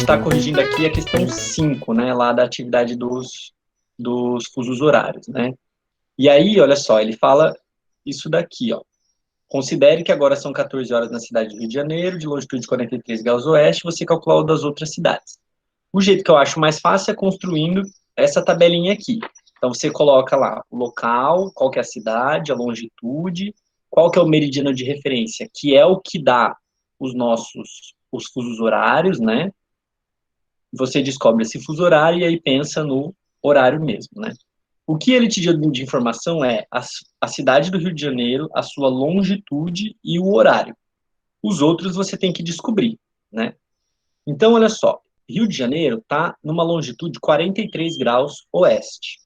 está corrigindo aqui a questão 5, né, lá da atividade dos fusos horários, né? E aí, olha só, ele fala isso daqui, ó. Considere que agora são 14 horas na cidade do Rio de Janeiro, de longitude 43 graus oeste, você calcular o das outras cidades. O jeito que eu acho mais fácil é construindo essa tabelinha aqui. Então, você coloca lá o local, qual que é a cidade, a longitude, qual que é o meridiano de referência, que é o que dá os fusos horários, né? Você descobre esse fuso horário e aí pensa no horário mesmo, né? O que ele te deu de informação é a cidade do Rio de Janeiro, a sua longitude e o horário. Os outros você tem que descobrir, né? Então, olha só, Rio de Janeiro está numa longitude 43 graus oeste.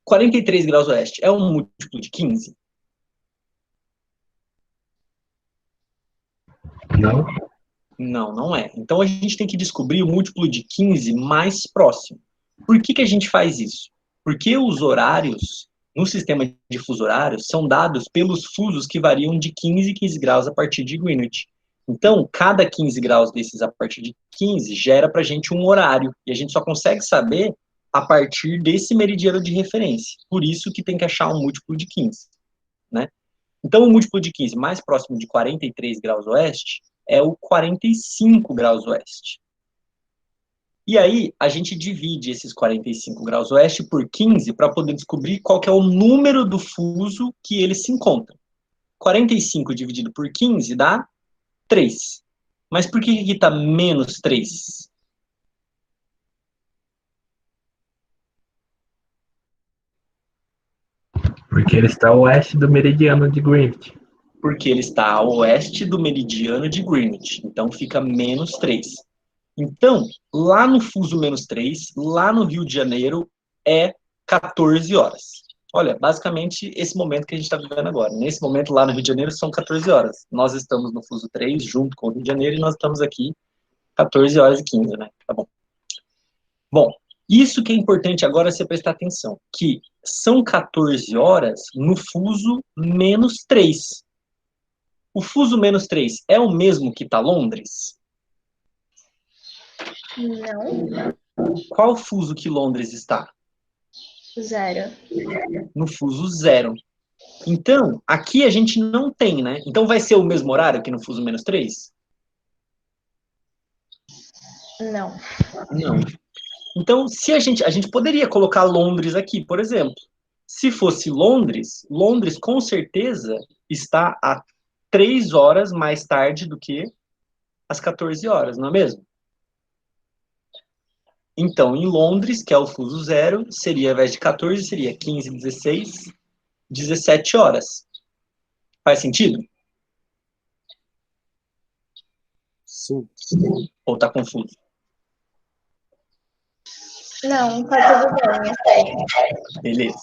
43 graus oeste é um múltiplo de 15? Não. Não, não é. Então, a gente tem que descobrir o múltiplo de 15 mais próximo. Por que a gente faz isso? Porque os horários, no sistema de fuso horário, são dados pelos fusos que variam de 15 em 15 graus a partir de Greenwich. Então, cada 15 graus desses a partir de 15 gera para a gente um horário. E a gente só consegue saber a partir desse meridiano de referência. Por isso que tem que achar um múltiplo de 15, né? Então, o múltiplo de 15 mais próximo de 43 graus oeste é o 45 graus oeste. E aí, a gente divide esses 45 graus oeste por 15 para poder descobrir qual que é o número do fuso que ele se encontra. 45 dividido por 15 dá 3. Mas por que aqui está menos 3? Porque ele está a oeste do meridiano de Greenwich. Porque ele está a oeste do meridiano de Greenwich. Então, fica menos 3. Então, lá no fuso menos 3, lá no Rio de Janeiro, é 14 horas. Olha, basicamente esse momento que a gente está vivendo agora. Nesse momento, lá no Rio de Janeiro, são 14 horas. Nós estamos no fuso 3, junto com o Rio de Janeiro, e nós estamos aqui 14 horas e 15, né? Tá bom. Bom, isso que é importante agora é você prestar atenção, que são 14 horas no fuso menos 3. O fuso menos 3 é o mesmo que está Londres? Não. Qual fuso que Londres está? 0. No fuso 0. Então, aqui a gente não tem, né? Então vai ser o mesmo horário que no fuso menos 3? Não. Não. Então, se a gente poderia colocar Londres aqui, por exemplo. Se fosse Londres, Londres com certeza está a 3 horas mais tarde do que as 14 horas, não é mesmo? Então, em Londres, que é o fuso 0, seria, ao invés de 14, seria 15, 16, 17 horas. Faz sentido? Sim. Ou tá confuso? Não, tá tudo bem, assim. Beleza.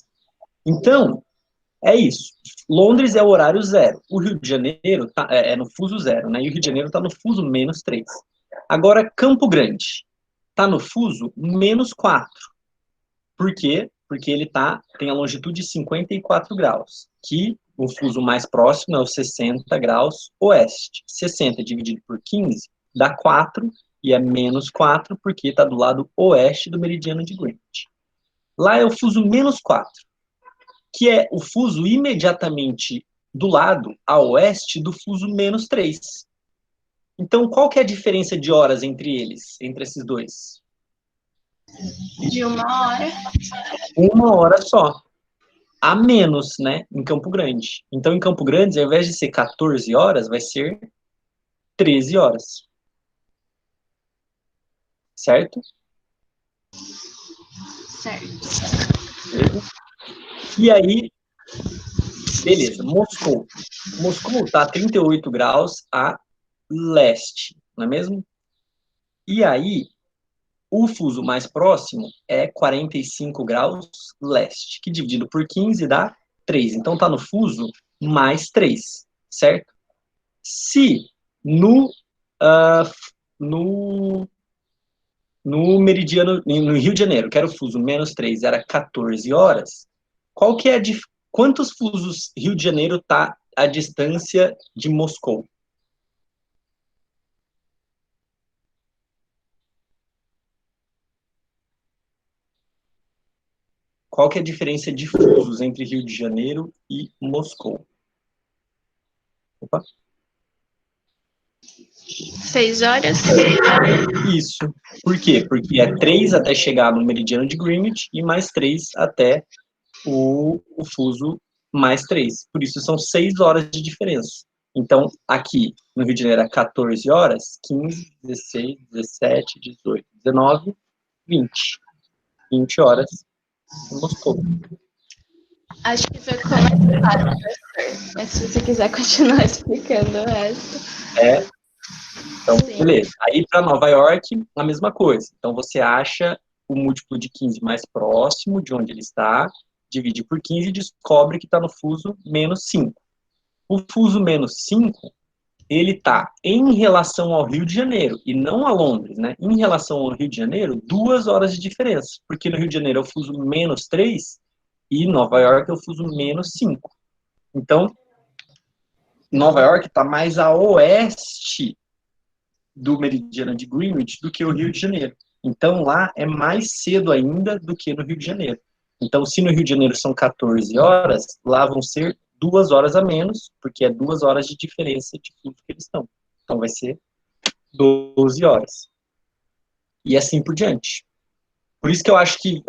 Então, é isso. Londres é o horário 0. O Rio de Janeiro é no fuso 0, né? E o Rio de Janeiro está no fuso menos 3. Agora, Campo Grande está no fuso menos 4. Por quê? Porque ele tem a longitude 54 graus, que o fuso mais próximo é o 60 graus oeste. 60 dividido por 15 dá 4, e é menos 4 porque está do lado oeste do meridiano de Greenwich. Lá é o fuso menos 4, que é o fuso imediatamente do lado a oeste do fuso menos 3. Então, qual que é a diferença de horas entre eles, entre esses dois? De 1 hora. 1 hora só. A menos, né, em Campo Grande. Então, em Campo Grande, ao invés de ser 14 horas, vai ser 13 horas. Certo? Certo. E aí, beleza, Moscou. Moscou está a 38 graus a leste, não é mesmo? E aí, o fuso mais próximo é 45 graus leste, que dividido por 15 dá 3. Então, está no fuso mais 3, certo? Se no, uh, no no meridiano, no Rio de Janeiro, que era o fuso menos 3, era 14 horas, qual que é quantos fusos Rio de Janeiro está a distância de Moscou? qual que é a diferença de fusos entre Rio de Janeiro e Moscou? Opa. 6 horas? Isso. Por quê? Porque é 3 até chegar no meridiano de Greenwich e mais 3 até o fuso mais 3. Por isso são 6 horas de diferença. Então, aqui no Rio de Janeiro é 14 horas, 15, 16, 17, 18, 19, 20. 20 horas em Moscou. Acho que ficou mais claro, professor. Mas se você quiser continuar explicando o resto. É. Então, Sim. beleza. Aí para Nova York, a mesma coisa. Então, você acha o múltiplo de 15 mais próximo de onde ele está, divide por 15 e descobre que está no fuso menos 5. O fuso menos 5, ele está em relação ao Rio de Janeiro e não a Londres, né? Em relação ao Rio de Janeiro, 2 horas de diferença. Porque no Rio de Janeiro é o fuso menos 3 e Nova York é o fuso menos 5. Então, Nova York está mais a oeste do meridiano de Greenwich do que o Rio de Janeiro. Então, lá é mais cedo ainda do que no Rio de Janeiro. Então, se no Rio de Janeiro são 14 horas, lá vão ser 2 horas a menos, porque é 2 horas de diferença de fuso que eles estão. Então, vai ser 12 horas. E assim por diante. Por isso que eu acho que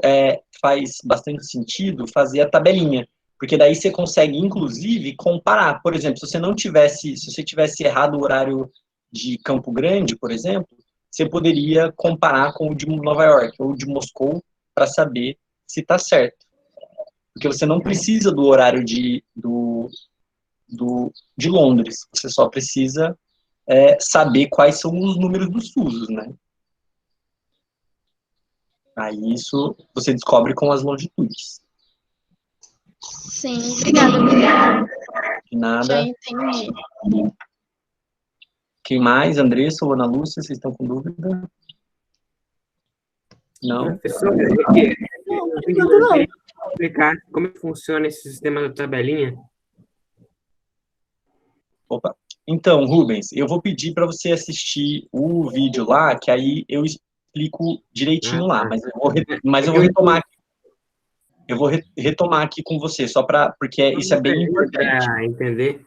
faz bastante sentido fazer a tabelinha, porque daí você consegue, inclusive, comparar. Por exemplo, se você tivesse errado o horário de Campo Grande, por exemplo, você poderia comparar com o de Nova York ou de Moscou para saber se está certo. Porque você não precisa do horário de Londres, você só precisa saber quais são os números dos fusos, né? Aí isso você descobre com as longitudes. Sim, obrigada. De nada. Já entendi. Quem mais? Andressa ou Ana Lúcia? Vocês estão com dúvida? Não? Professor, eu queria explicar como funciona esse sistema da tabelinha. Opa. Então, Rubens, eu vou pedir para você assistir o vídeo lá, que aí eu explico direitinho lá, mas eu vou retomar aqui. Eu vou retomar aqui com você, só porque isso é bem importante. Para entender.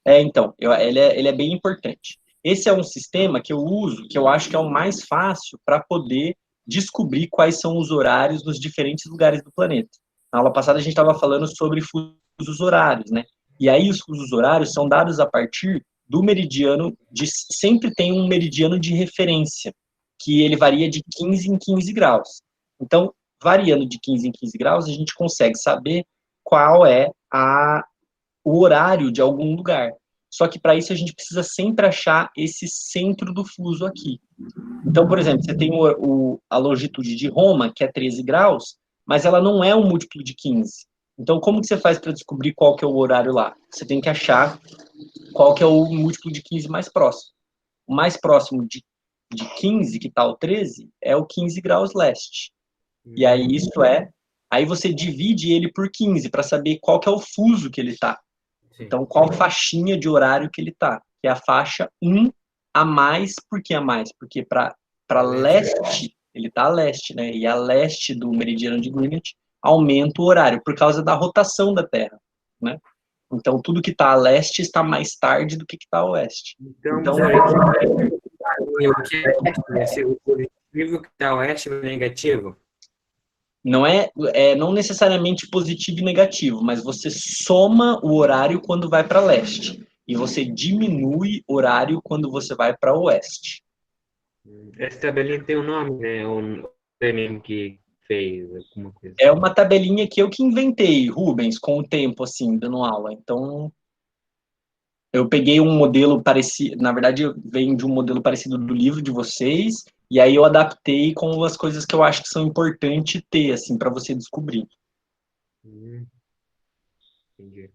Então, ele é bem importante. Esse é um sistema que eu uso, que eu acho que é o mais fácil para poder descobrir quais são os horários nos diferentes lugares do planeta. Na aula passada a gente estava falando sobre fusos horários, né? E aí os fusos horários são dados a partir do meridiano, sempre tem um meridiano de referência, que ele varia de 15 em 15 graus. Então, variando de 15 em 15 graus, a gente consegue saber qual é o horário de algum lugar. Só que para isso a gente precisa sempre achar esse centro do fuso aqui. Então, por exemplo, você tem a longitude de Roma, que é 13 graus, mas ela não é um múltiplo de 15. Então, como que você faz para descobrir qual que é o horário lá? Você tem que achar qual que é o múltiplo de 15 mais próximo. O mais próximo de 15, que está o 13, é o 15 graus leste. E aí aí você divide ele por 15 para saber qual que é o fuso que ele está. Então, qual faixinha de horário que ele está? Que é a faixa 1 a mais. Por que a mais? Porque para leste, ele está a leste, né? E a leste do meridiano de Greenwich aumenta o horário por causa da rotação da Terra, né? Então, tudo que está a leste está mais tarde do que está a oeste. Então Então o que é o positivo que está a oeste e o negativo? não não necessariamente positivo e negativo, mas você soma o horário quando vai para leste e você diminui o horário quando você vai para oeste. Essa tabelinha tem um nome, né? Um mesmo que fez alguma coisa. É uma tabelinha que eu que inventei, Rubens, com o tempo, assim, dando aula. Então, eu peguei um modelo parecido, na verdade, vem de um modelo parecido do livro de vocês, e aí eu adaptei com as coisas que eu acho que são importantes ter, assim, para você descobrir. Entendi.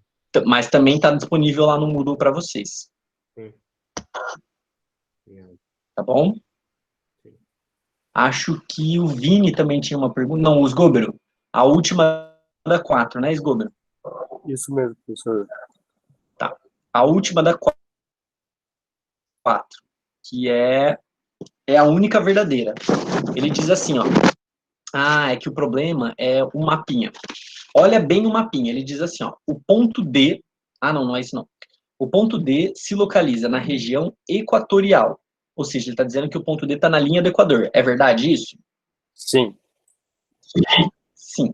Mas também está disponível lá no Moodle para vocês. Sim. Tá bom? Sim. Acho que o Vini também tinha uma pergunta. Não, o Sgobero. A última da 4, né, Sgobero? Isso mesmo, professor. Tá. A última da 4, que é a única verdadeira. Ele diz assim, ó. Ah, é que o problema é o mapinha. Olha bem o mapinha, ele diz assim, ó, o ponto D... Ah, não, não é isso não. O ponto D se localiza na região equatorial. Ou seja, ele está dizendo que o ponto D está na linha do Equador. É verdade isso? Sim. Sim.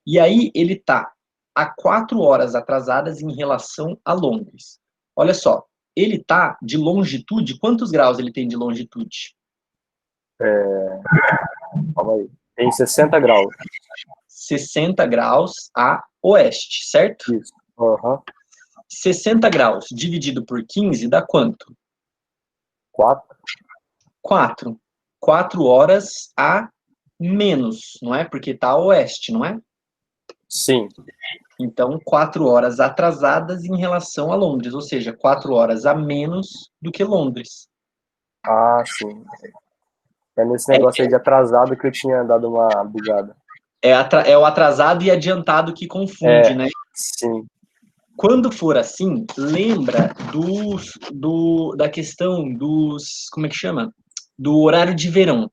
E aí ele está a 4 horas atrasadas em relação a Londres. Olha só, ele está de longitude, quantos graus ele tem de longitude? Calma aí. Tem 60 graus. 60 graus a oeste, certo? Isso. Aham. 60 graus dividido por 15 dá quanto? 4. 4. 4 horas a menos, não é? Porque está a oeste, não é? Sim. Então, 4 horas atrasadas em relação a Londres, ou seja, 4 horas a menos do que Londres. Ah, sim. É nesse negócio aí de atrasado que eu tinha dado uma bugada. É o atrasado e adiantado que confunde, né? Sim. Quando for assim, lembra da questão dos, como é que chama? Do horário de verão.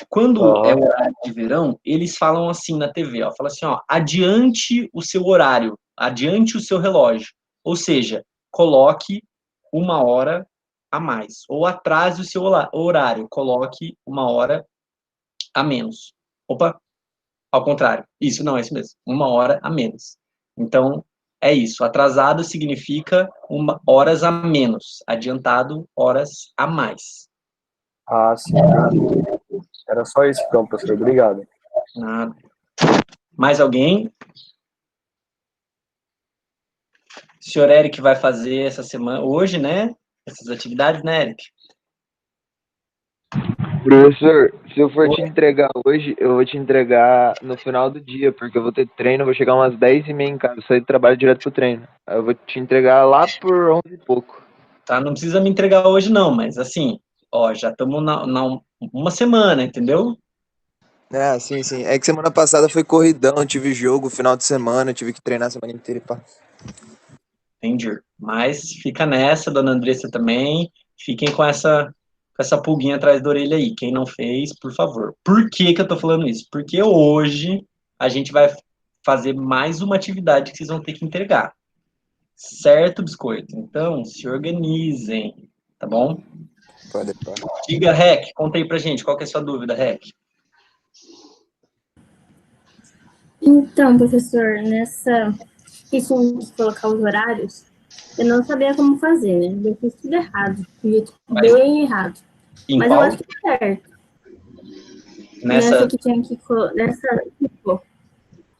Quando é o horário de verão, eles falam assim na TV, ó, fala assim, ó, adiante o seu horário, adiante o seu relógio. Ou seja, coloque 1 hora a mais. Ou atrase o seu horário, coloque 1 hora a menos. Opa, ao contrário. Isso não é isso mesmo. 1 hora a menos. Então, é isso. Atrasado significa horas a menos. Adiantado, horas a mais. Ah, sim, entendi. Era só isso então, professor. Obrigado. Nada. Mais alguém? O senhor Eric vai fazer essa semana, hoje, né? Essas atividades, né, Eric? Professor, se eu for te entregar hoje, eu vou te entregar no final do dia, porque eu vou ter treino, vou chegar umas 10h30 em casa, sair do trabalho direto pro treino. Aí eu vou te entregar lá por 11 e pouco. Tá, não precisa me entregar hoje, não, mas assim, ó, já estamos uma semana, entendeu? É, sim, sim. É que semana passada foi corridão, tive jogo, final de semana, tive que treinar a semana inteira e pá. Entendi. Mas fica nessa, dona Andressa também. Fiquem com essa pulguinha atrás da orelha aí. Quem não fez, por favor. Por que que eu tô falando isso? Porque hoje a gente vai fazer mais uma atividade que vocês vão ter que entregar. Certo, biscoito? Então, se organizem, tá bom? Pode, pá. Diga, Rec, conta aí pra gente, qual que é a sua dúvida, Rec? Então, professor, nessa questão de colocar os horários, eu não sabia como fazer, né? Eu fiz tudo errado, bem errado. Em Mas qual? eu acho que é certo. Nessa... Nessa que tinha que... Nessa...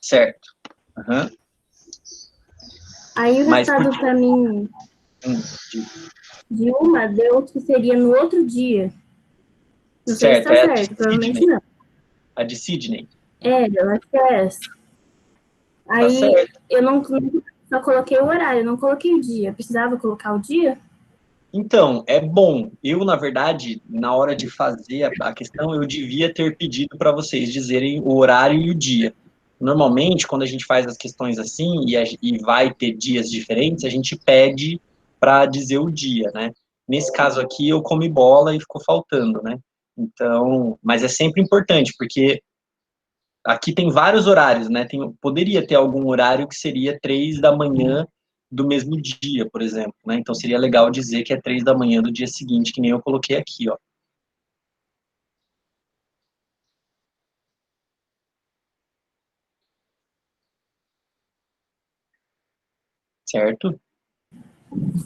Certo. Uhum. Aí o resultado para mim de uma deu que seria no outro dia. Não sei se tá certo, provavelmente não. A de Sydney? É, eu acho que é essa. Aí eu não só coloquei o horário, eu não coloquei o dia. Eu precisava colocar o dia? Então, é bom. Eu, na verdade, na hora de fazer a questão, eu devia ter pedido para vocês dizerem o horário e o dia. Normalmente, quando a gente faz as questões assim e vai ter dias diferentes, a gente pede para dizer o dia, né? Nesse caso aqui, eu comi bola e ficou faltando, né? Então, mas é sempre importante, porque aqui tem vários horários, né? Poderia ter algum horário que seria 3 da manhã do mesmo dia, por exemplo, né? Então seria legal dizer que é 3 da manhã do dia seguinte, que nem eu coloquei aqui, ó. Certo?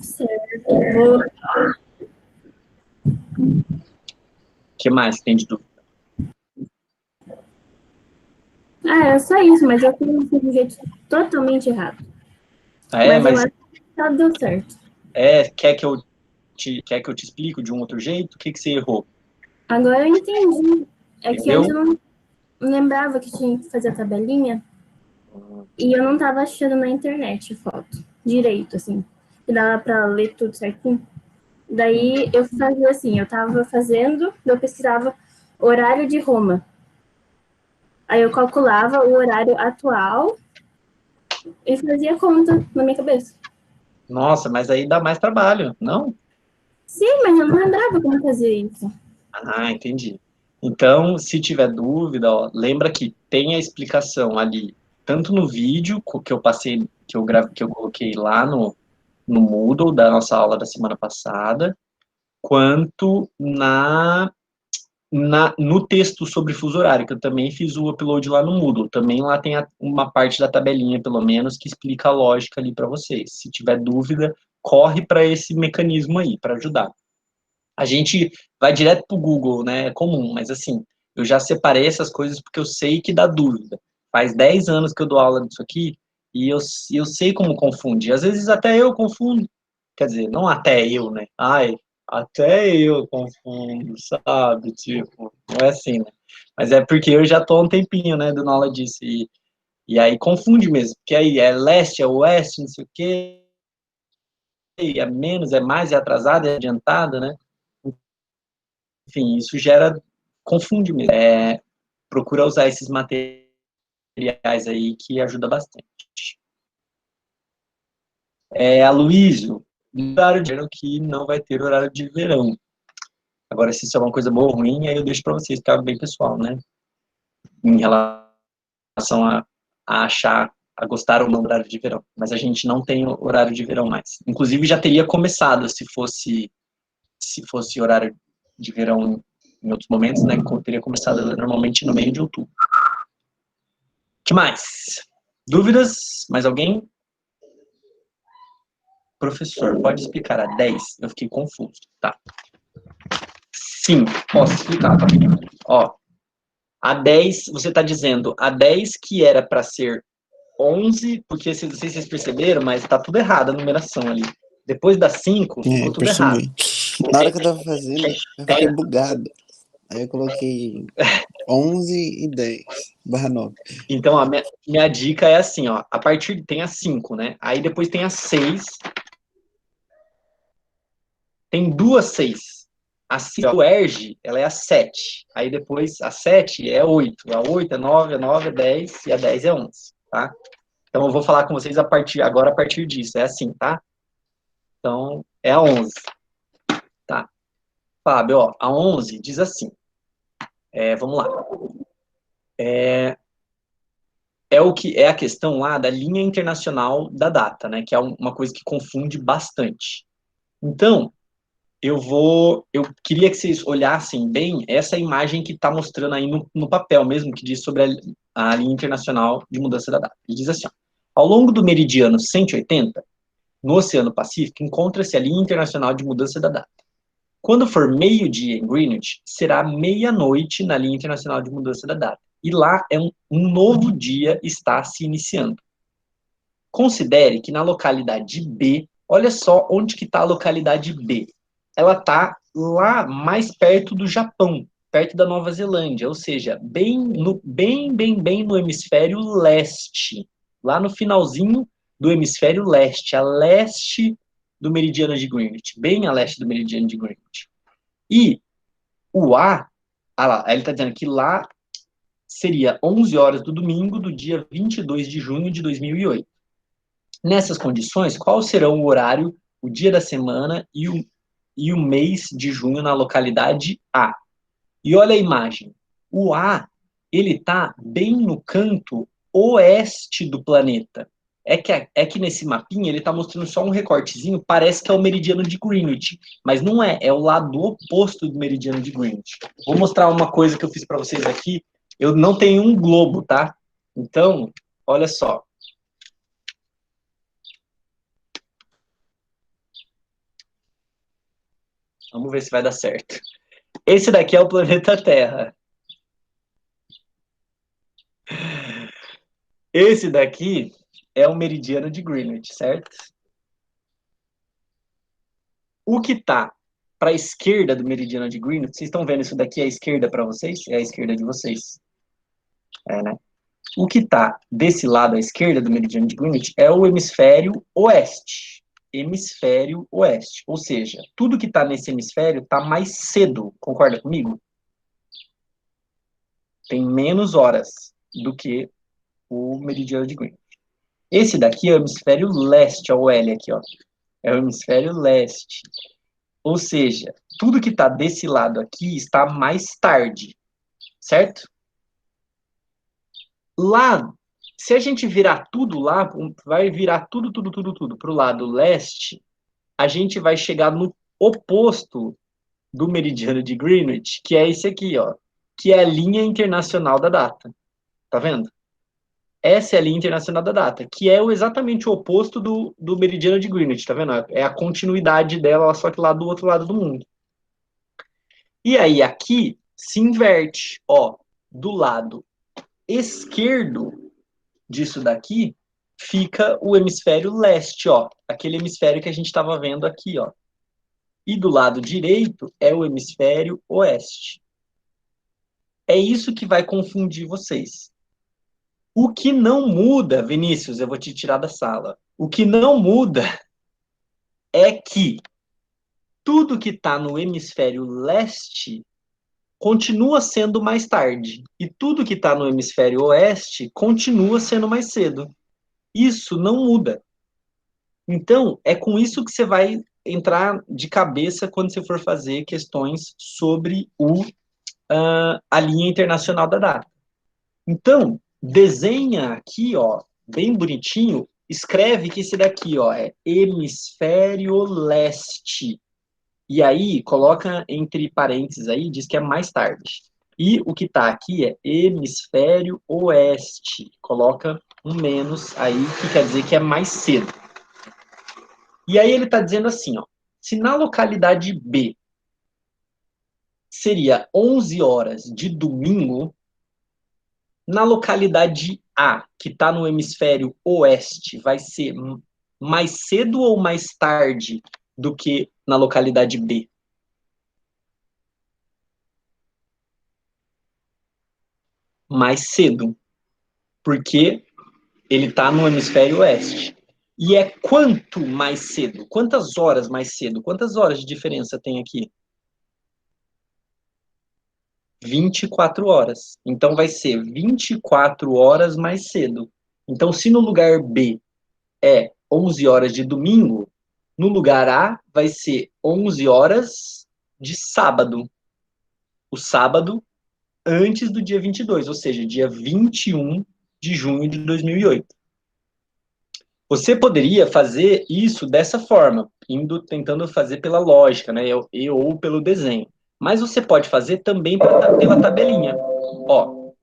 Certo. O que mais tem de dúvida? É só isso, mas eu fiz de um jeito totalmente errado. Mas eu acho que tá deu certo. Quer que eu te explique de um outro jeito? O que você errou? Agora eu entendi. É que Entendeu? antes eu não lembrava que tinha que fazer a tabelinha e eu não tava achando na internet foto direito, assim. Que dava pra ler tudo certinho. Daí eu fazia assim, eu tava fazendo, eu pesquisava horário de Roma. Aí eu calculava o horário atual e fazia conta na minha cabeça. Nossa, mas aí dá mais trabalho, não? Sim, mas eu não lembrava como fazer isso. Ah, entendi. Então, se tiver dúvida, ó, lembra que tem a explicação ali, tanto no vídeo que eu passei, que eu coloquei lá no Moodle da nossa aula da semana passada, quanto no texto sobre fuso horário, que eu também fiz o upload lá no Moodle. Também lá tem uma parte da tabelinha, pelo menos, que explica a lógica ali para vocês. Se tiver dúvida, corre para esse mecanismo aí, para ajudar. A gente vai direto para o Google, né? É comum, mas assim, eu já separei essas coisas porque eu sei que dá dúvida. Faz 10 anos que eu dou aula disso aqui e eu sei como confunde. Às vezes até eu confundo. Quer dizer, não até eu, né? Ai, até eu confundo, sabe? Tipo, não é assim, né? Mas é porque eu já tô há um tempinho, né, dando aula disso. E aí confunde mesmo, porque aí é leste, é oeste, não sei o quê, é menos, é mais, é atrasado, é adiantado, né? Enfim, isso confunde mesmo. Procura usar esses materiais aí que ajuda bastante. Aloysio, horário de verão que não vai ter horário de verão. Agora, se isso é uma coisa boa ou ruim, aí eu deixo para vocês, ficar bem pessoal, né? Em relação a gostar ou não do horário de verão. Mas a gente não tem horário de verão mais. Inclusive, já teria começado se fosse horário de verão em outros momentos, né? Teria começado normalmente no meio de outubro. O que mais? Dúvidas? Mais alguém? Professor, pode explicar a 10? Eu fiquei confuso. Tá. Sim, posso explicar, tá? Ó, a 10, você está dizendo a 10 que era para ser 11, porque não sei se vocês perceberam, mas está tudo errado a numeração ali. Depois da 5, ficou tudo errado. Na hora que eu tava fazendo, eu fiquei bugado. Aí eu coloquei 11 e 10, barra 9. Então, a minha dica é assim, ó, a partir, tem a 5, né? Aí depois tem a 6. Tem duas 6. A 5 do ERG, ela é a 7. Aí depois a 7 é 8. A 8 é 9, a 9 é 10 e a 10 é 11, tá? Então eu vou falar com vocês agora a partir disso. É assim, tá? Então, é a 11. Tá. Fábio, ó, a 11 diz assim. Vamos lá. É a questão lá da linha internacional da data, né? Que é uma coisa que confunde bastante. Então, eu queria que vocês olhassem bem essa imagem que está mostrando aí no papel mesmo, que diz sobre a linha internacional de mudança da data. Ele diz assim, ó, ao longo do meridiano 180, no Oceano Pacífico, encontra-se a linha internacional de mudança da data. Quando for meio-dia em Greenwich, será meia-noite na linha internacional de mudança da data. E lá um novo dia está se iniciando. Considere que na localidade B, olha só onde que está a localidade B. Ela está lá mais perto do Japão, perto da Nova Zelândia, ou seja, bem no hemisfério leste, lá no finalzinho do hemisfério leste, a leste do meridiano de Greenwich, bem a leste do meridiano de Greenwich. E o lá, ele está dizendo que lá seria 11 horas do domingo do dia 22 de junho de 2008. Nessas condições, qual será o horário, o dia da semana e o mês de junho na localidade A? E olha a imagem. O A, ele está bem no canto oeste do planeta. É que nesse mapinha ele está mostrando só um recortezinho, parece que é o meridiano de Greenwich, mas não é o lado oposto do meridiano de Greenwich. Vou mostrar uma coisa que eu fiz para vocês aqui. Eu não tenho um globo, tá? Então, olha só. Vamos ver se vai dar certo. Esse daqui é o planeta Terra. Esse daqui é o meridiano de Greenwich, certo? O que está para a esquerda do meridiano de Greenwich, vocês estão vendo isso daqui à esquerda para vocês? É a esquerda de vocês. Né? O que está desse lado à esquerda do meridiano de Greenwich é o hemisfério oeste. Hemisfério oeste. Ou seja, tudo que está nesse hemisfério está mais cedo. Concorda comigo? Tem menos horas do que o meridiano de Greenwich. Esse daqui é o hemisfério leste, ó, o L aqui, ó. É o hemisfério leste. Ou seja, tudo que está desse lado aqui está mais tarde. certo? Lá, se a gente virar tudo lá, vai virar tudo para o lado leste, a gente vai chegar no oposto do meridiano de Greenwich, que é esse aqui, ó, que é a linha internacional da data. Tá vendo? Essa é a linha internacional da data, que é exatamente o oposto do meridiano de Greenwich, tá vendo? É a continuidade dela, só que lá do outro lado do mundo. E aí aqui se inverte, ó, do lado esquerdo disso daqui fica o hemisfério leste, ó, aquele hemisfério que a gente estava vendo aqui, ó. E do lado direito é o hemisfério oeste. É isso que vai confundir vocês. O que não muda, Vinícius, eu vou te tirar da sala. O que não muda é que tudo que está no hemisfério leste continua sendo mais tarde. E tudo que está no hemisfério oeste continua sendo mais cedo. Isso não muda. Então, é com isso que você vai entrar de cabeça quando você for fazer questões sobre a linha internacional da data. Então, desenha aqui, ó, bem bonitinho, escreve que esse daqui, ó, é hemisfério leste. E aí, coloca entre parênteses aí, diz que é mais tarde. E o que está aqui é hemisfério oeste. Coloca um menos aí, que quer dizer que é mais cedo. E aí ele está dizendo assim, ó, se na localidade B seria 11 horas de domingo, na localidade A, que está no hemisfério oeste, vai ser mais cedo ou mais tarde do que na localidade B? Mais cedo, porque ele está no hemisfério oeste. E é quanto mais cedo? Quantas horas mais cedo? Quantas horas de diferença tem aqui? 24 horas. Então vai ser 24 horas mais cedo. Então, se no lugar B é 11 horas de domingo, no lugar A vai ser 11 horas de sábado. O sábado antes do dia 22, ou seja, dia 21 de junho de 2008. Você poderia fazer isso dessa forma, tentando fazer pela lógica, né, ou pelo desenho. Mas você pode fazer também pela tabelinha. Ó,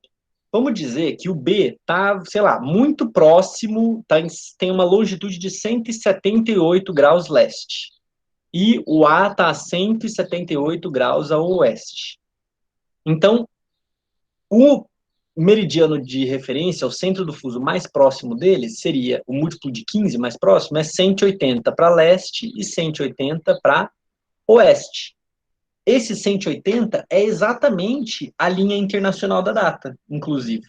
vamos dizer que o B está, sei lá, muito próximo, tem uma longitude de 178 graus leste. E o A está a 178 graus a oeste. Então, o meridiano de referência, o centro do fuso mais próximo dele, seria o múltiplo de 15 mais próximo, é 180 para leste e 180 para oeste. Esse 180 é exatamente a linha internacional da data, inclusive.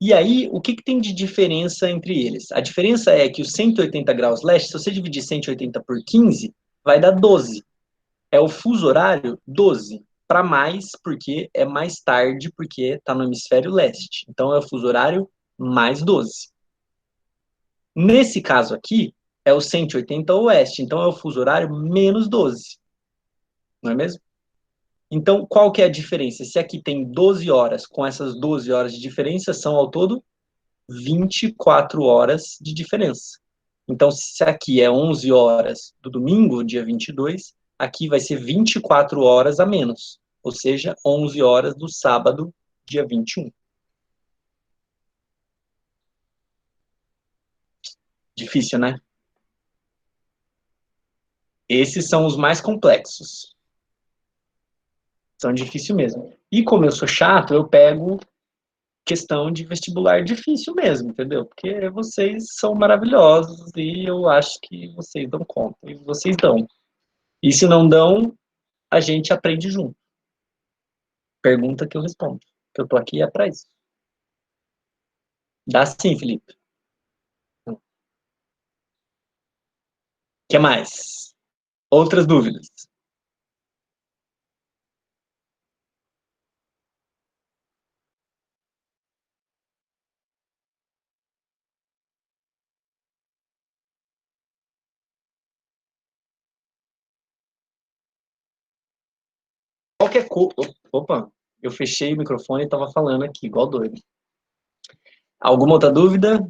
E aí, o que tem de diferença entre eles? A diferença é que o 180 graus leste, se você dividir 180 por 15, vai dar 12. É o fuso horário 12. Para mais, porque é mais tarde, porque está no hemisfério leste. Então, é o fuso horário mais 12. Nesse caso aqui, é o 180 oeste. Então, é o fuso horário menos 12. Não é mesmo? Então, qual que é a diferença? Se aqui tem 12 horas, com essas 12 horas de diferença, são ao todo 24 horas de diferença. Então, se aqui é 11 horas do domingo, dia 22, aqui vai ser 24 horas a menos. Ou seja, 11 horas do sábado, dia 21. Difícil, né? Esses são os mais complexos. São difíceis mesmo. E como eu sou chato, eu pego questão de vestibular difícil mesmo, entendeu? Porque vocês são maravilhosos e eu acho que vocês dão conta. E vocês dão. E se não dão, a gente aprende junto. Pergunta que eu respondo. Que eu tô aqui é para isso. Dá sim, Felipe. O que mais? Outras dúvidas? Qualquer coisa. Opa, Eu fechei o microfone e estava falando aqui, igual doido. Alguma outra dúvida?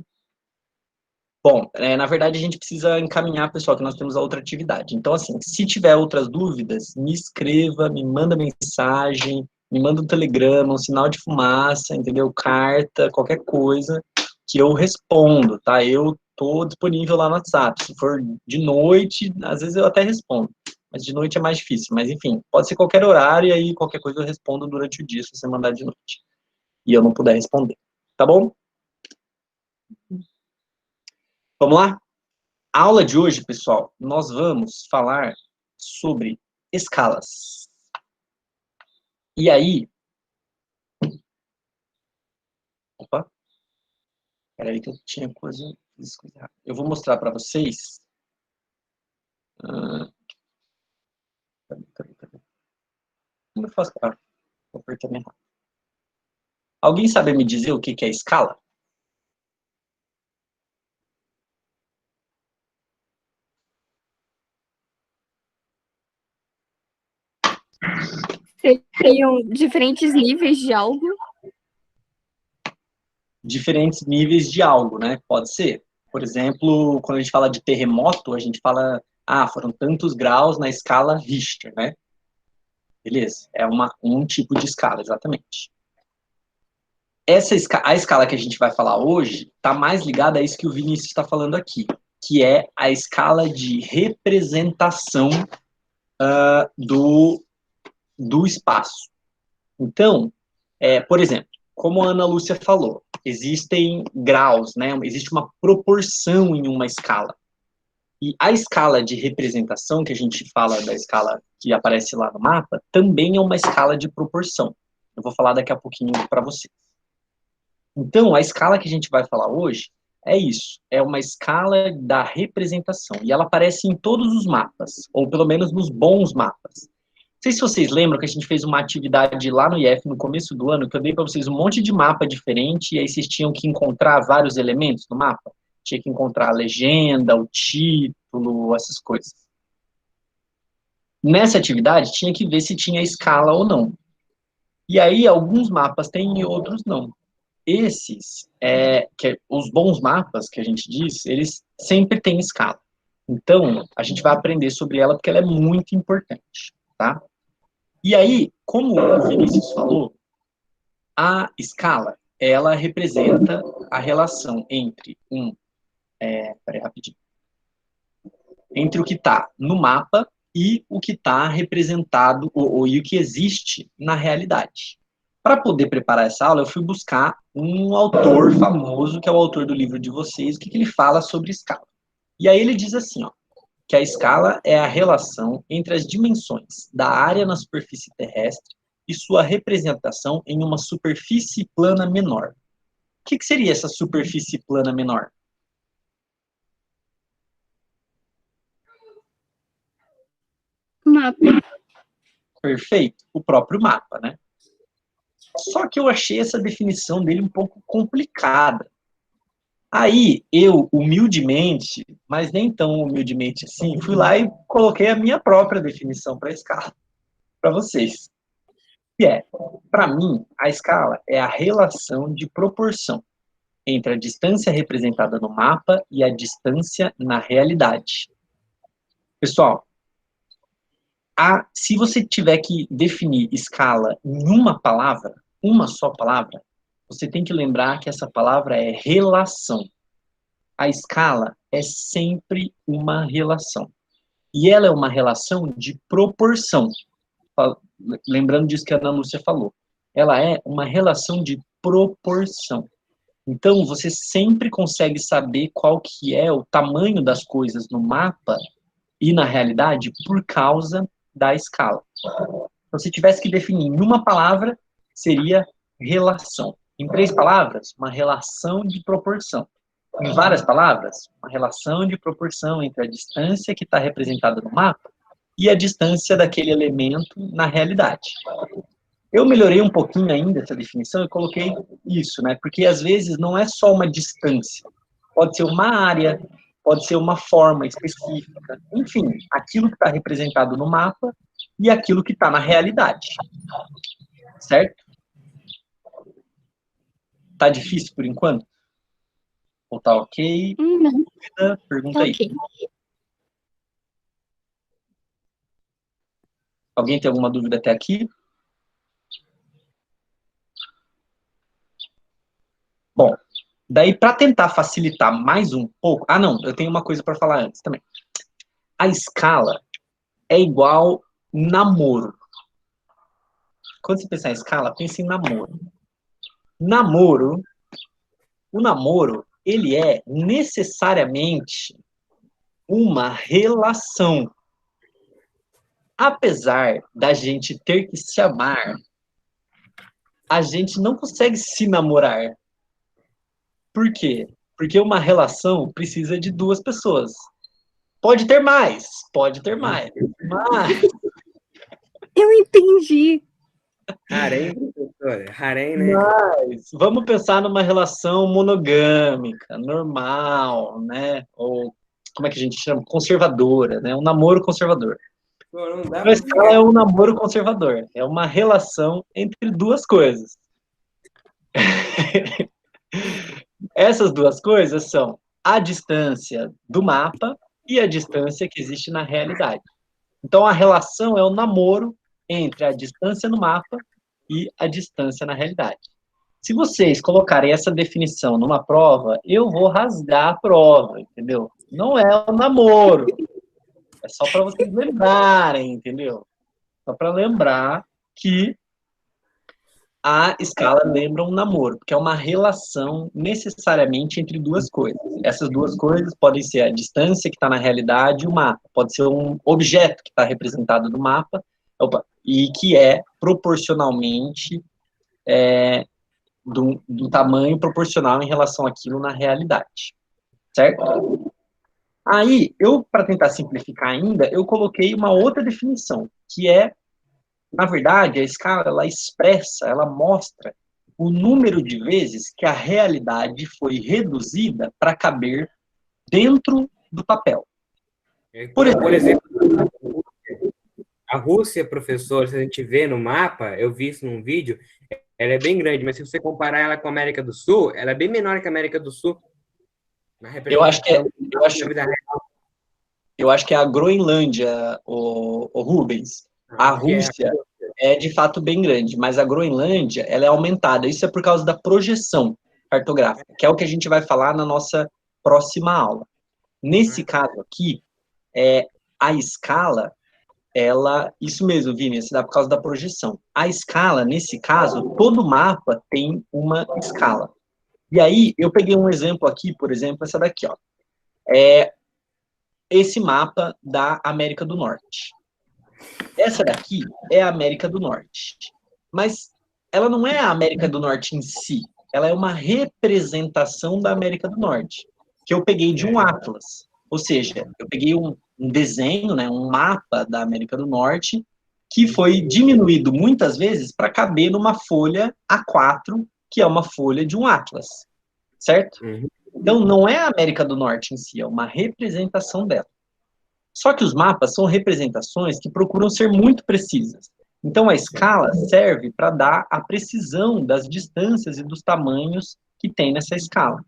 Bom, na verdade a gente precisa encaminhar, pessoal, que nós temos a outra atividade. Então, assim, se tiver outras dúvidas, me escreva, me manda mensagem, me manda um telegrama, um sinal de fumaça, entendeu? Carta, qualquer coisa, que eu respondo, tá? Eu tô disponível lá no WhatsApp. Se for de noite, às vezes eu até respondo, mas de noite é mais difícil. Mas, enfim, pode ser qualquer horário, e aí qualquer coisa eu respondo durante o dia, se você mandar de noite. E eu não puder responder, tá bom? Vamos lá? A aula de hoje, pessoal, nós vamos falar sobre escalas. E aí... Opa! Peraí que eu tinha coisa... Eu vou mostrar para vocês... Cadê? Como eu faço? Ah, vou apertar errado. Alguém sabe me dizer o que é escala? Seriam diferentes níveis de algo? Diferentes níveis de algo, né? Pode ser. Por exemplo, quando a gente fala de terremoto, a gente fala, foram tantos graus na escala Richter, né? Beleza, é um tipo de escala, exatamente. A escala que a gente vai falar hoje está mais ligada a isso que o Vinícius está falando aqui, que é a escala de representação do espaço. Então, por exemplo, como a Ana Lúcia falou, existem graus, né? Existe uma proporção em uma escala. E a escala de representação, que a gente fala da escala que aparece lá no mapa, também é uma escala de proporção. Eu vou falar daqui a pouquinho para vocês. Então, a escala que a gente vai falar hoje é isso, é uma escala da representação. E ela aparece em todos os mapas, ou pelo menos nos bons mapas. Não sei se vocês lembram que a gente fez uma atividade lá no IF no começo do ano, que eu dei para vocês um monte de mapa diferente, e aí vocês tinham que encontrar vários elementos no mapa. Tinha que encontrar a legenda, o título, essas coisas. Nessa atividade, tinha que ver se tinha escala ou não. E aí, alguns mapas têm e outros não. Esses, os bons mapas, que a gente diz, eles sempre têm escala. Então, a gente vai aprender sobre ela porque ela é muito importante, tá? E aí, como o Vinícius falou, a escala, ela representa a relação entre entre o que está no mapa e o que está representado, e o que existe na realidade. Para poder preparar essa aula, eu fui buscar um autor famoso, que é o autor do livro de vocês, o que ele fala sobre escala. E aí ele diz assim, que a escala é a relação entre as dimensões da área na superfície terrestre e sua representação em uma superfície plana menor. O que seria essa superfície plana menor? Mapa. Perfeito, o próprio mapa, né? Só que eu achei essa definição dele um pouco complicada. Aí, eu, humildemente, mas nem tão humildemente assim, fui lá e coloquei a minha própria definição para a escala, para vocês. Que para mim, a escala é a relação de proporção entre a distância representada no mapa e a distância na realidade. Pessoal, se você tiver que definir escala em uma palavra, uma só palavra, você tem que lembrar que essa palavra é relação. A escala é sempre uma relação. E ela é uma relação de proporção. Lembrando disso que a Ana Lúcia falou. Ela é uma relação de proporção. Então, você sempre consegue saber qual que é o tamanho das coisas no mapa e na realidade por causa da escala. Então, se tivesse que definir em uma palavra, seria relação. Em 3 palavras, uma relação de proporção. Em várias palavras, uma relação de proporção entre a distância que está representada no mapa e a distância daquele elemento na realidade. Eu melhorei um pouquinho ainda essa definição e coloquei isso, né? Porque às vezes não é só uma distância. Pode ser uma área, pode ser uma forma específica. Enfim, aquilo que está representado no mapa e aquilo que está na realidade. Certo? Tá difícil por enquanto? Ou tá ok? Não, Pergunta tá aí. ok. Alguém tem alguma dúvida até aqui? Bom, daí para tentar facilitar mais um pouco... Ah, não, eu tenho uma coisa para falar antes também. A escala é igual namoro. Quando você pensar em escala, pense em namoro. O namoro, ele é necessariamente uma relação. Apesar da gente ter que se amar, a gente não consegue se namorar. Por quê? Porque uma relação precisa de duas pessoas. Pode ter mais, mas Eu entendi. Harém, professora. Harém, né? vamos pensar numa relação monogâmica, normal, né? Ou como é que a gente chama? Conservadora, né? Um namoro conservador. Pô, não dá A pra escala ficar. é um namoro conservador. É uma relação entre duas coisas. Essas duas coisas são a distância do mapa e a distância que existe na realidade. Então, a relação é o namoro entre a distância no mapa e a distância na realidade. Se vocês colocarem essa definição numa prova, eu vou rasgar a prova, entendeu? Não é um namoro. É só para vocês lembrarem, entendeu? Só para lembrar que a escala lembra um namoro, porque é uma relação necessariamente entre duas coisas. Essas duas coisas podem ser a distância que está na realidade e o mapa. Pode ser um objeto que está representado no mapa e que é proporcionalmente do tamanho proporcional em relação àquilo na realidade. Certo? Aí, para tentar simplificar ainda, eu coloquei uma outra definição, que é, na verdade, a escala, ela expressa, ela mostra o número de vezes que a realidade foi reduzida para caber dentro do papel. Por exemplo, a Rússia, professor, se a gente vê no mapa, eu vi isso num vídeo, ela é bem grande, mas se você comparar ela com a América do Sul, ela é bem menor que a América do Sul. Eu acho que é a Groenlândia, o Rubens. A Rússia é de fato bem grande, mas a Groenlândia ela é aumentada. Isso é por causa da projeção cartográfica, que é o que a gente vai falar na nossa próxima aula. Nesse caso aqui, a escala, isso mesmo, Vini, se dá por causa da projeção. A escala, nesse caso, todo mapa tem uma escala. E aí, eu peguei um exemplo aqui, por exemplo, essa daqui, ó. Esse mapa da América do Norte. Essa daqui é a América do Norte. Mas ela não é a América do Norte em si. Ela é uma representação da América do Norte, que eu peguei de um atlas. Ou seja, eu peguei um desenho, né, um mapa da América do Norte, que foi diminuído muitas vezes para caber numa folha A4, que é uma folha de um atlas. Certo? Então, não é a América do Norte em si, é uma representação dela. Só que os mapas são representações que procuram ser muito precisas. Então, a escala serve para dar a precisão das distâncias e dos tamanhos que tem nessa escala.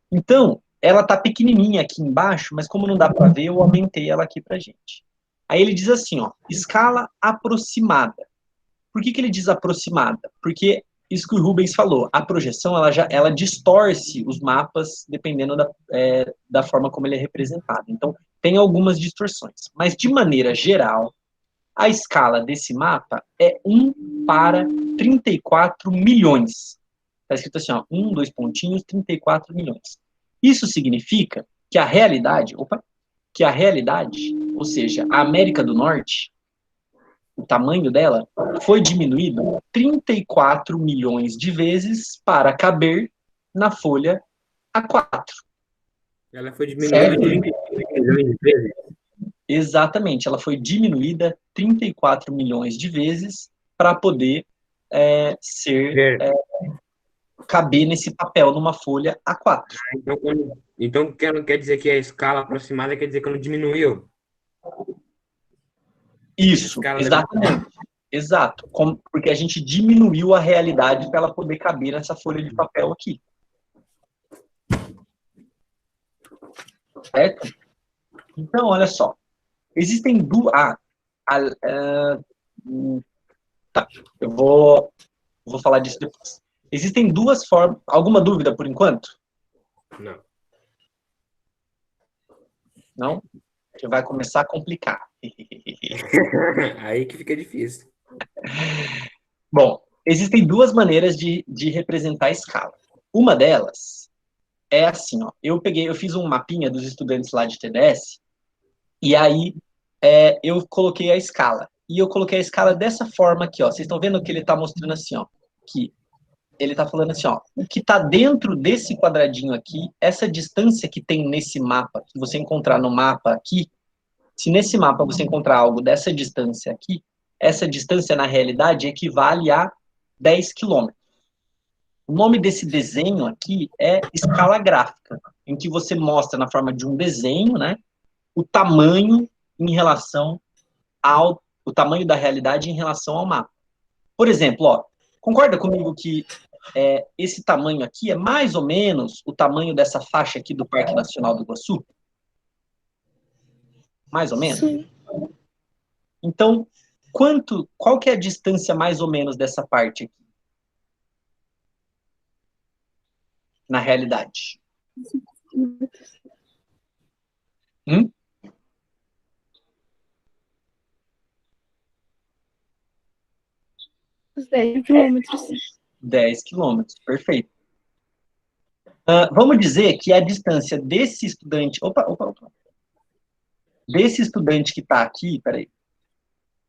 Então, ela está pequenininha aqui embaixo, mas como não dá para ver, eu aumentei ela aqui para a gente. Aí ele diz assim, ó, escala aproximada. Por que ele diz aproximada? Porque isso que o Rubens falou, a projeção ela distorce os mapas dependendo da forma como ele é representado. Então, tem algumas distorções. Mas, de maneira geral, a escala desse mapa é 1 para 34 milhões. Está escrito assim, ó, 1, 2 pontinhos, 34 milhões. Isso significa que a realidade, ou seja, a América do Norte, o tamanho dela foi diminuído 34 milhões de vezes para caber na folha A4. Ela foi diminuída 34 milhões de vezes? Exatamente, ela foi diminuída 34 milhões de vezes para poder caber nesse papel numa folha A4. Então quer dizer que a escala aproximada quer dizer que não diminuiu? Isso, exatamente. Exato, porque a gente diminuiu a realidade para ela poder caber nessa folha de papel aqui. Certo? Então, olha só. Existem duas... tá, eu vou falar disso depois. Existem duas formas... Alguma dúvida por enquanto? Não. Não? Que vai começar a complicar. Aí que fica difícil. Bom, existem duas maneiras de representar a escala. Uma delas é assim, ó. Eu fiz um mapinha dos estudantes lá de TDS, e aí eu coloquei a escala. E eu coloquei a escala dessa forma aqui, ó. Vocês estão vendo que ele está mostrando assim, ó. Que ele está falando assim, ó. O que está dentro desse quadradinho aqui, essa distância que tem nesse mapa, que você encontrar no mapa aqui, se nesse mapa você encontrar algo dessa distância aqui, essa distância, na realidade, equivale a 10 quilômetros. O nome desse desenho aqui é escala gráfica, em que você mostra na forma de um desenho, né, o tamanho em relação o tamanho da realidade em relação ao mapa. Por exemplo, ó, concorda comigo que esse tamanho aqui é mais ou menos o tamanho dessa faixa aqui do Parque Nacional do Iguaçu? Mais ou menos? Sim. Então, qual que é a distância mais ou menos dessa parte aqui? Na realidade. Os 10 quilômetros. 10 quilômetros, perfeito. Vamos dizer que a distância desse estudante... Opa. Desse estudante que está aqui, peraí.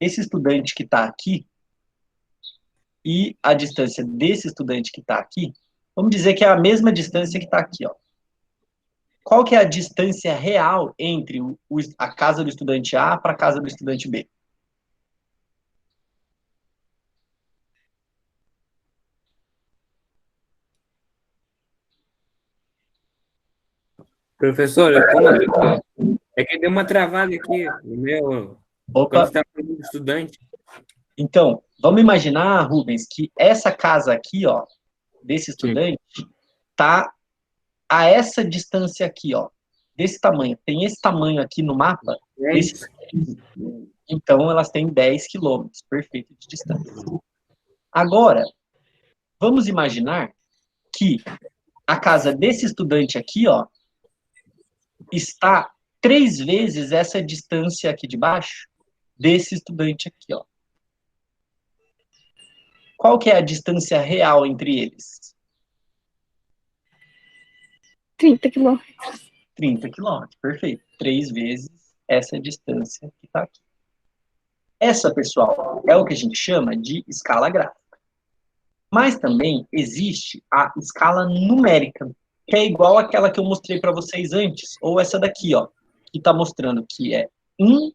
Esse estudante que está aqui e a distância desse estudante que está aqui, vamos dizer que é a mesma distância que está aqui, ó. Qual que é a distância real entre a casa do estudante A para a casa do estudante B? Professor, é que deu uma travada aqui no meu... Opa. Quando você está falando de estudante. Então, vamos imaginar, Rubens, que essa casa aqui, ó, desse estudante, tá a essa distância aqui, ó, desse tamanho. Tem esse tamanho aqui no mapa. Então, elas têm 10 quilômetros, perfeito, de distância. Agora, vamos imaginar que a casa desse estudante aqui, ó, está 3 vezes essa distância aqui de baixo desse estudante aqui, ó. Qual que é a distância real entre eles? 30 quilômetros. 30 quilômetros, perfeito. 3 vezes essa distância que está aqui. Essa, pessoal, é o que a gente chama de escala gráfica. Mas também existe a escala numérica, que é igual àquela que eu mostrei para vocês antes, ou essa daqui, ó, que está mostrando que é 1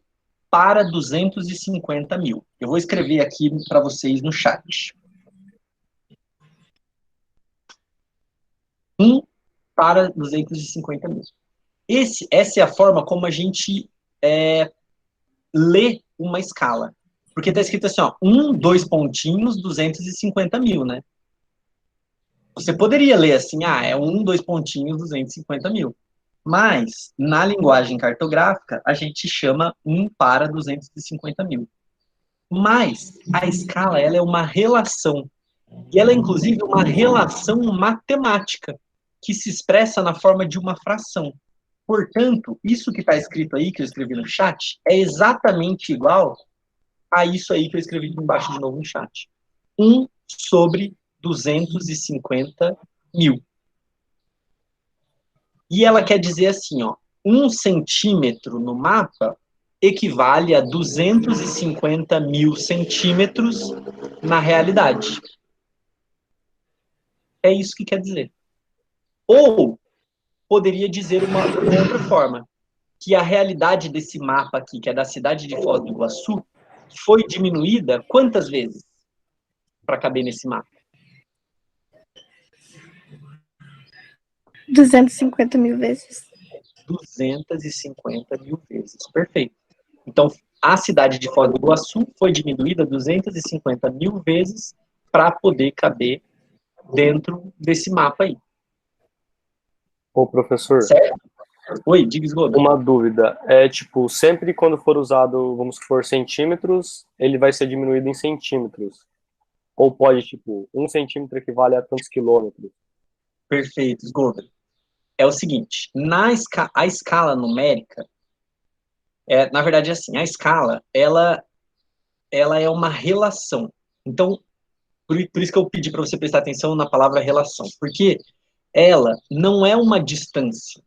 para 250 mil. Eu vou escrever aqui para vocês no chat. 1 para 250 mil. Essa é a forma como a gente lê uma escala. Porque está escrito assim, ó, 1, 2 pontinhos, 250 mil, né? Você poderia ler assim, é 1, 2 pontinhos, 250 mil. Mas, na linguagem cartográfica, a gente chama 1 para 250 mil. Mas, a escala, ela é uma relação. E ela é, inclusive, uma relação matemática, que se expressa na forma de uma fração. Portanto, isso que está escrito aí, que eu escrevi no chat, é exatamente igual a isso aí que eu escrevi aqui embaixo de novo no chat. 1 sobre 250 mil. E ela quer dizer assim, ó, 1 centímetro no mapa equivale a 250 mil centímetros na realidade. É isso que quer dizer. Ou poderia dizer uma outra forma, que a realidade desse mapa aqui, que é da cidade de Foz do Iguaçu, foi diminuída quantas vezes para caber nesse mapa? 250 mil vezes. 250 mil vezes, perfeito. Então, a cidade de Foz do Iguaçu foi diminuída 250 mil vezes para poder caber dentro desse mapa aí. Ô, professor, Certo? Oi, diga, Esgoda. uma dúvida. É, tipo, sempre quando for usado, vamos supor, centímetros, ele vai ser diminuído em centímetros. Ou pode, tipo, 1 centímetro equivale a tantos quilômetros. Perfeito, Esgoda. É o seguinte, a escala numérica, na verdade, assim, a escala, ela é uma relação. Então, por isso que eu pedi para você prestar atenção na palavra relação, porque ela não é uma distância.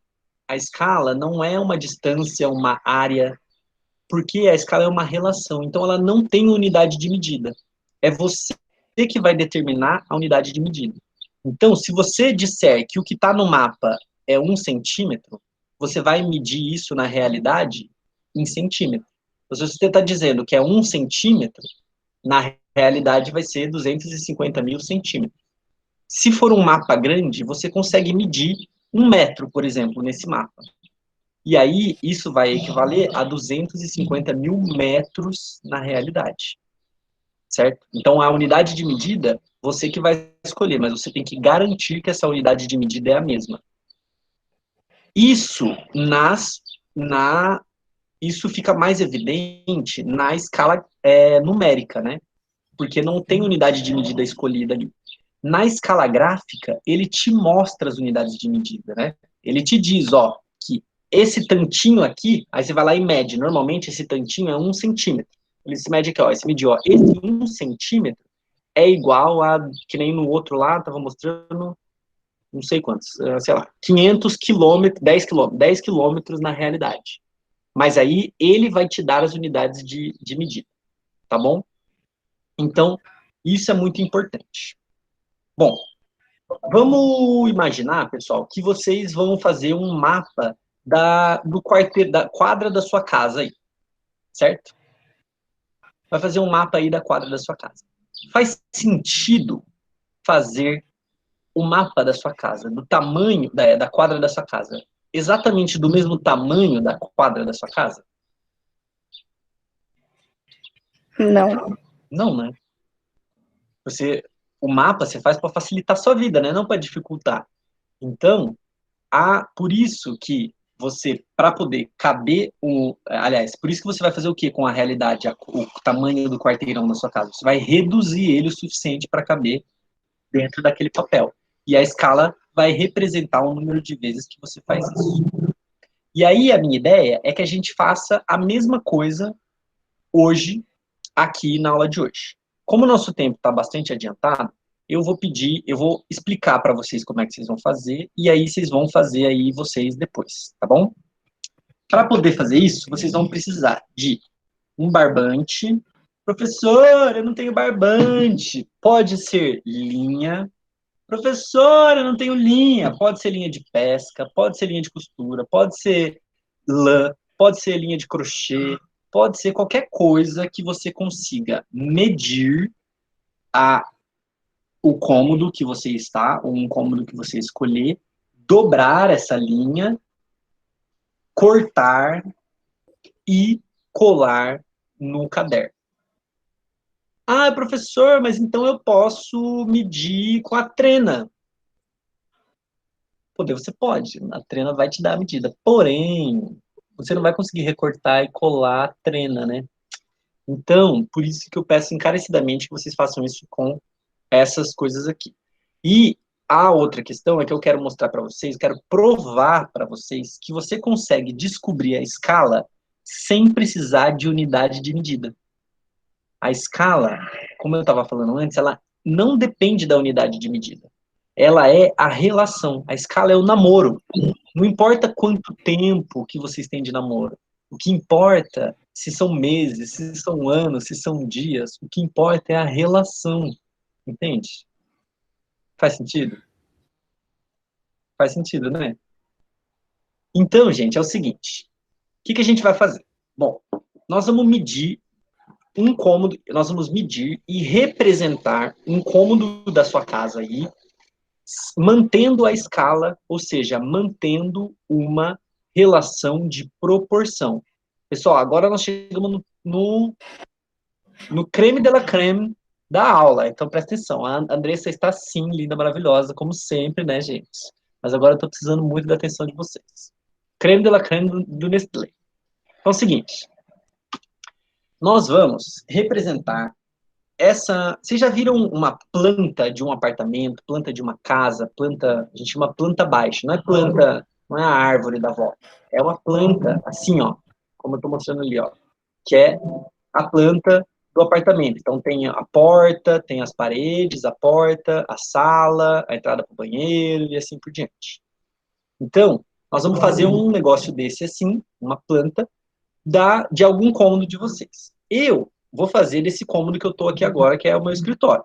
A escala não é uma distância, uma área, porque a escala é uma relação. Então, ela não tem unidade de medida. É você que vai determinar a unidade de medida. Então, se você disser que o que está no mapa é 1 centímetro, você vai medir isso na realidade em centímetro. Então, se você está dizendo que é 1 centímetro, na realidade vai ser 250 mil centímetros. Se for um mapa grande, você consegue medir 1 metro, por exemplo, nesse mapa. E aí, isso vai equivaler a 250 mil metros na realidade. Certo? Então, a unidade de medida, você que vai escolher, mas você tem que garantir que essa unidade de medida é a mesma. Isso, isso fica mais evidente na escala numérica, né? Porque não tem unidade de medida escolhida ali. Na escala gráfica, ele te mostra as unidades de medida, né? Ele te diz, ó, que esse tantinho aqui, aí você vai lá e mede. Normalmente, esse tantinho é 1 centímetro. Ele se mede aqui, ó, esse mediu, ó, esse 1 centímetro é igual a, que nem no outro lá, tava mostrando, não sei quantos, sei lá, 500 quilômetros, 10 quilômetros na realidade. Mas aí, ele vai te dar as unidades de medida, tá bom? Então, isso é muito importante. Bom, vamos imaginar, pessoal, que vocês vão fazer um mapa da quadra da sua casa aí, certo? Vai fazer um mapa aí da quadra da sua casa. Faz sentido fazer o mapa da sua casa, do tamanho da quadra da sua casa, exatamente do mesmo tamanho da quadra da sua casa? Não. Não, né? O mapa você faz para facilitar a sua vida, né? Não para dificultar. Então, por isso que você, para poder caber aliás, por isso que você vai fazer o quê com a realidade, o tamanho do quarteirão da sua casa? Você vai reduzir ele o suficiente para caber dentro daquele papel. E a escala vai representar o número de vezes que você faz isso. E aí a minha ideia é que a gente faça a mesma coisa hoje, aqui na aula de hoje. Como o nosso tempo está bastante adiantado, eu vou explicar para vocês como é que vocês vão fazer, e aí vocês vão fazer aí vocês depois, tá bom? Para poder fazer isso, vocês vão precisar de um barbante. Professor, eu não tenho barbante. Pode ser linha. Professor, eu não tenho linha. Pode ser linha de pesca, pode ser linha de costura, pode ser lã, pode ser linha de crochê, pode ser qualquer coisa que você consiga medir o cômodo que você está, ou um cômodo que você escolher, dobrar essa linha, cortar e colar no caderno. Ah, professor, mas então eu posso medir com a trena. Você pode, a trena vai te dar a medida. Porém, você não vai conseguir recortar e colar a trena, né? Então, por isso que eu peço encarecidamente que vocês façam isso com essas coisas aqui. E a outra questão é que eu quero mostrar para vocês, quero provar para vocês que você consegue descobrir a escala sem precisar de unidade de medida. A escala, como eu estava falando antes, ela não depende da unidade de medida. Ela é a relação. A escala é o namoro. Não importa quanto tempo que vocês têm de namoro. O que importa, se são meses, se são anos, se são dias, o que importa é a relação. Entende? Faz sentido? Faz sentido, né? Então, gente, é o seguinte. O que a gente vai fazer? Bom, nós vamos medir um cômodo, nós vamos medir e representar um cômodo da sua casa aí, mantendo a escala, ou seja, mantendo uma relação de proporção. Pessoal, agora nós chegamos no creme de la creme da aula. Então, presta atenção. A Andressa está, sim, linda, maravilhosa, como sempre, né, gente? Mas agora eu estou precisando muito da atenção de vocês. Creme de la creme do Nestlé. Então, é o seguinte. Nós vamos representar essa... Vocês já viram uma planta de um apartamento, planta de uma casa, planta... A gente chama planta baixa. Não é planta... Não é a árvore da avó. É uma planta, assim, ó. Como eu estou mostrando ali, ó. Que é a planta do apartamento. Então, tem a porta, tem as paredes, a porta, a sala, a entrada para o banheiro e assim por diante. Então, nós vamos fazer um negócio desse assim, uma planta, de algum cômodo de vocês. Eu vou fazer desse cômodo que eu estou aqui agora, que é o meu escritório.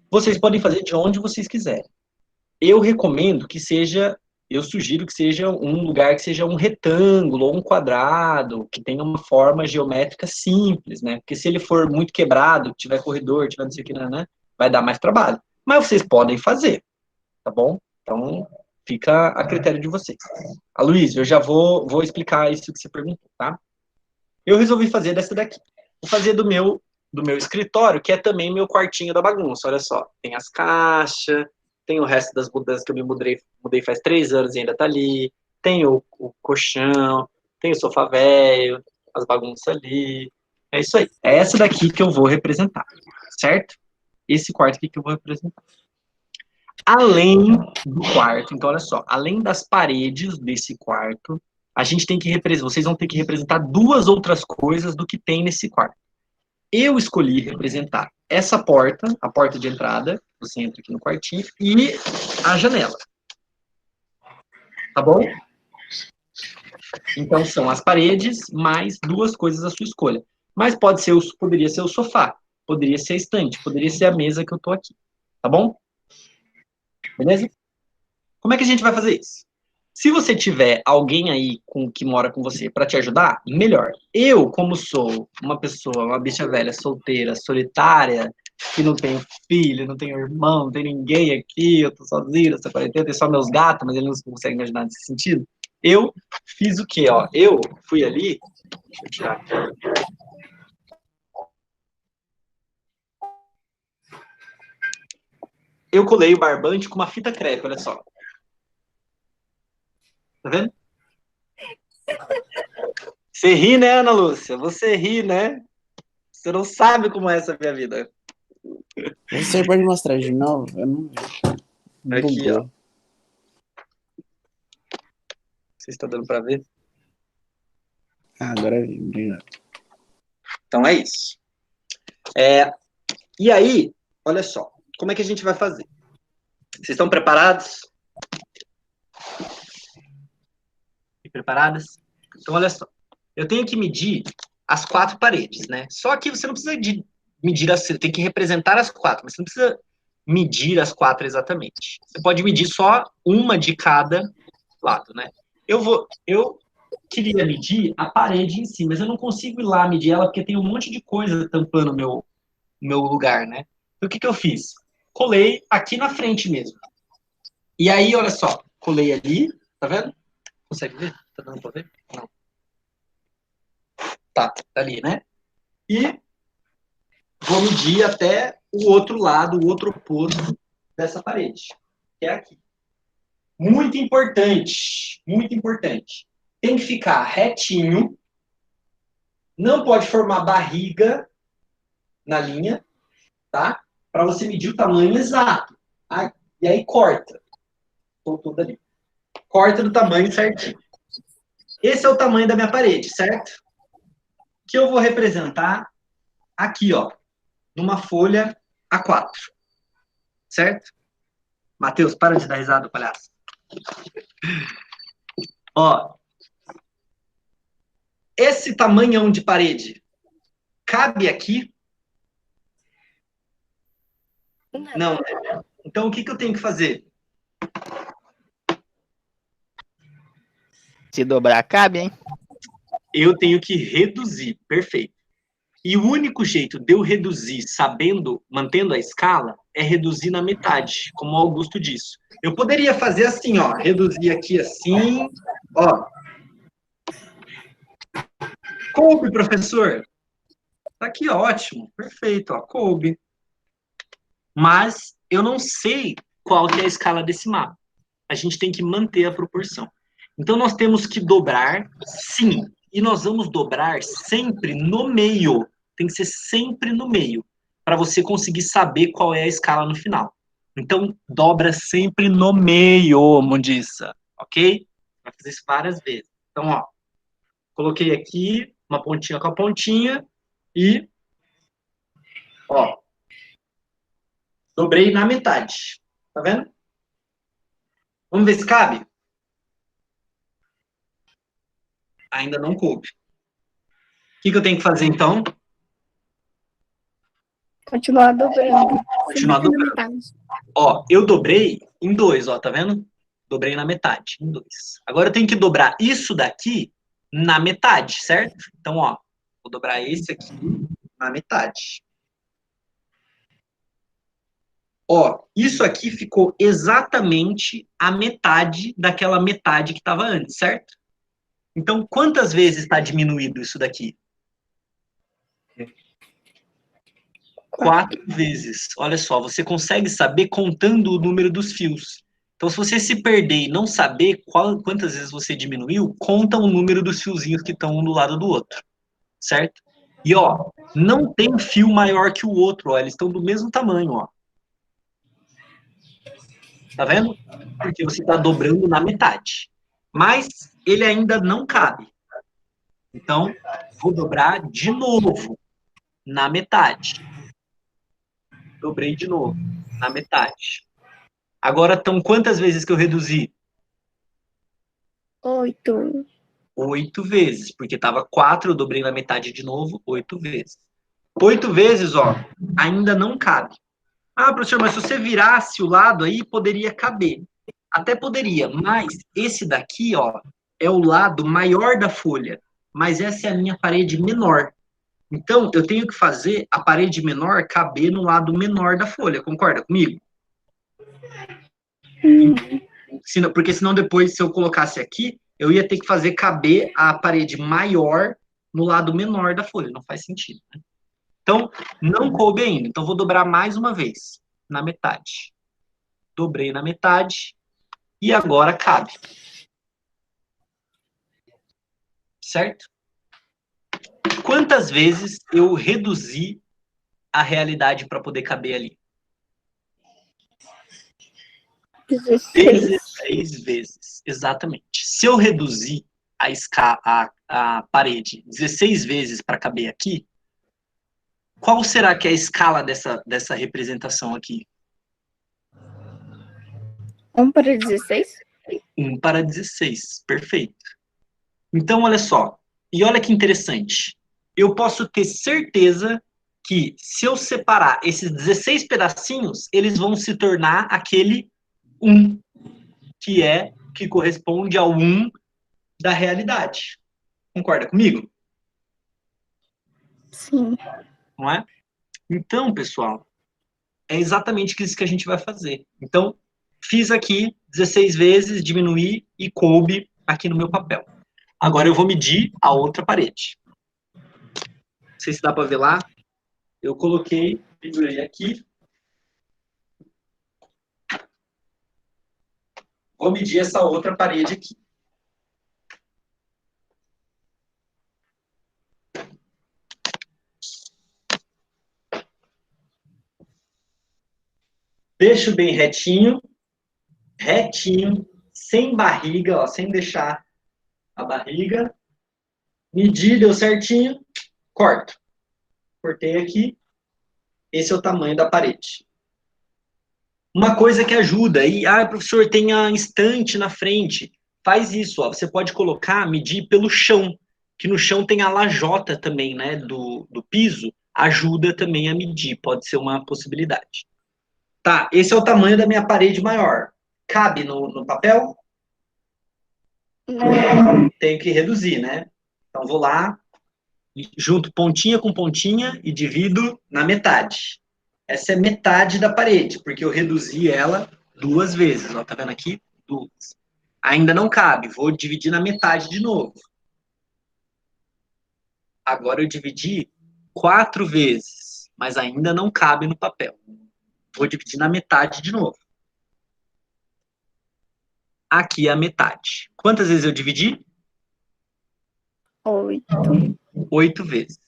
Vocês podem fazer de onde vocês quiserem. Eu recomendo que seja... Eu sugiro que seja um lugar que seja um retângulo ou um quadrado, que tenha uma forma geométrica simples, né? Porque se ele for muito quebrado, tiver corredor, tiver não sei o que, né? Vai dar mais trabalho. Mas vocês podem fazer, tá bom? Então, fica a critério de vocês. Aloysio, eu já vou explicar isso que você perguntou, tá? Eu resolvi fazer dessa daqui. Vou fazer do meu escritório, que é também meu quartinho da bagunça. Olha só, tem as caixas... Tem o resto das mudanças que eu me mudei faz 3 anos e ainda tá ali. Tem o colchão, tem o sofá velho, as bagunças ali. É isso aí. É essa daqui que eu vou representar, certo? Esse quarto aqui que eu vou representar. Além do quarto, então olha só, além das paredes desse quarto, a gente tem que representar, vocês vão ter que representar 2 outras coisas do que tem nesse quarto. Eu escolhi representar essa porta, a porta de entrada, você entra aqui no quartinho, e a janela. Tá bom? Então, são as paredes, mais 2 coisas à sua escolha. Mas poderia ser o sofá, poderia ser a estante, poderia ser a mesa que eu tô aqui. Tá bom? Beleza? Como é que a gente vai fazer isso? Se você tiver alguém aí que mora com você para te ajudar, melhor. Eu, como sou uma pessoa, uma bicha velha, solteira, solitária, que não tenho filho, não tenho irmão, não tenho ninguém aqui, eu tô sozinho nessa quarentena, tenho só meus gatos, mas eles não conseguem me ajudar nesse sentido. Eu fiz o quê, ó? Eu fui ali, deixa eu tirar aqui. Eu colei o barbante com uma fita crepe, olha só. Tá vendo? Você ri, né, Ana Lúcia? Você ri, né? Você não sabe como é essa minha vida. Você pode mostrar de novo? Eu não vi. Aqui, Bugou. ó. Você está dando para ver? Ah, agora vi. Obrigado. Então é isso. E aí, olha só. Como é que a gente vai fazer? Vocês estão preparados? Preparadas? Então, olha só. Eu tenho que medir as 4 paredes, né? Só que você não precisa medir, você tem que representar as 4, mas você não precisa medir as 4 exatamente. Você pode medir só uma de cada lado, né? Eu queria medir a parede em si, mas eu não consigo ir lá medir ela porque tem um monte de coisa tampando o meu lugar, né? Então, o que eu fiz? Colei aqui na frente mesmo. E aí, olha só, colei ali, tá vendo? Consegue ver? Tá dando pra ver? Não. Tá ali, né? E vou medir até o outro lado, o outro oposto dessa parede, que é aqui. Muito importante, muito importante. Tem que ficar retinho, não pode formar barriga na linha, tá? Para você medir o tamanho exato. Tá? E aí corta. Soltou dali. Corta do tamanho certinho. Esse é o tamanho da minha parede, certo? Que eu vou representar aqui, ó, numa folha A4. Certo? Matheus, para de dar risada, palhaço. Ó, esse tamanhão de parede cabe aqui? Não. Então, o que eu tenho que fazer? Se dobrar, cabe, hein? Eu tenho que reduzir, perfeito. E o único jeito de eu reduzir, mantendo a escala, é reduzir na metade, como o Augusto disse. Eu poderia fazer assim, ó, reduzir aqui assim, ó. Coube, professor. Tá aqui, ótimo. Perfeito, ó, coube. Mas eu não sei qual que é a escala desse mapa. A gente tem que manter a proporção. Então, nós temos que dobrar, sim. E nós vamos dobrar sempre no meio. Tem que ser sempre no meio, para você conseguir saber qual é a escala no final. Então, dobra sempre no meio, Mundiça. Ok? Vai fazer isso várias vezes. Então, ó. Coloquei aqui uma pontinha com a pontinha e, ó, dobrei na metade. Tá vendo? Vamos ver se cabe? Ainda não coube. O que eu tenho que fazer, então? Continuar dobrando. Continuar dobrando. Ó, eu dobrei em 2, ó, tá vendo? Dobrei na metade, em 2. Agora eu tenho que dobrar isso daqui na metade, certo? Então, ó, vou dobrar esse aqui na metade. Ó, isso aqui ficou exatamente a metade daquela metade que estava antes, certo? Então, quantas vezes está diminuído isso daqui? 4 vezes. Olha só, você consegue saber contando o número dos fios. Então, se você se perder e não saber quantas vezes você diminuiu, conta o número dos fiozinhos que estão um do lado do outro, certo? E, ó, não tem fio maior que o outro, ó, eles estão do mesmo tamanho, ó. Tá vendo? Porque você está dobrando na metade. Mas ele ainda não cabe. Então, vou dobrar de novo na metade. Dobrei de novo na metade. Agora, estão quantas vezes que eu reduzi? 8. 8 vezes, porque estava 4, eu dobrei na metade de novo, 8 vezes. 8 vezes, ó, ainda não cabe. Ah, professor, mas se você virasse o lado aí, poderia caber. Até poderia, mas esse daqui, ó, é o lado maior da folha, mas essa é a minha parede menor. Então, eu tenho que fazer a parede menor caber no lado menor da folha, concorda comigo? Porque senão depois, se eu colocasse aqui, eu ia ter que fazer caber a parede maior no lado menor da folha, não faz sentido, né? Então, não coube ainda, então vou dobrar mais uma vez, na metade. Dobrei na metade, e agora cabe. Certo? Quantas vezes eu reduzi a realidade para poder caber ali? 16 vezes, exatamente. Se eu reduzir a parede 16 vezes para caber aqui, qual será que é a escala dessa representação aqui? 1/16? 1/16, perfeito. Então, olha só, e olha que interessante, eu posso ter certeza que se eu separar esses 16 pedacinhos, eles vão se tornar aquele 1, que corresponde ao 1 da realidade. Concorda comigo? Sim. Não é? Então, pessoal, é exatamente isso que a gente vai fazer. Então, fiz aqui 16 vezes, diminuí e coube aqui no meu papel. Agora eu vou medir a outra parede. Não sei se dá para ver lá. Eu coloquei, pendurei aqui. Vou medir essa outra parede aqui. Deixo bem retinho, sem barriga, ó, sem deixar a barriga. Medi, deu certinho, corto. Cortei aqui. Esse é o tamanho da parede. Uma coisa que ajuda, professor, tem a estante na frente. Faz isso, ó, você pode colocar, medir pelo chão, que no chão tem a lajota também, né, do piso, ajuda também a medir, pode ser uma possibilidade. Tá, esse é o tamanho da minha parede maior. Cabe no papel? Não. Tenho que reduzir, né? Então, vou lá, junto pontinha com pontinha e divido na metade. Essa é metade da parede, porque eu reduzi ela 2 vezes. Ó, tá vendo aqui? 2. Ainda não cabe, vou dividir na metade de novo. agora eu dividi 4 vezes, mas ainda não cabe no papel. Vou dividir na metade de novo. Aqui é a metade. Quantas vezes eu dividi? 8. 8 vezes.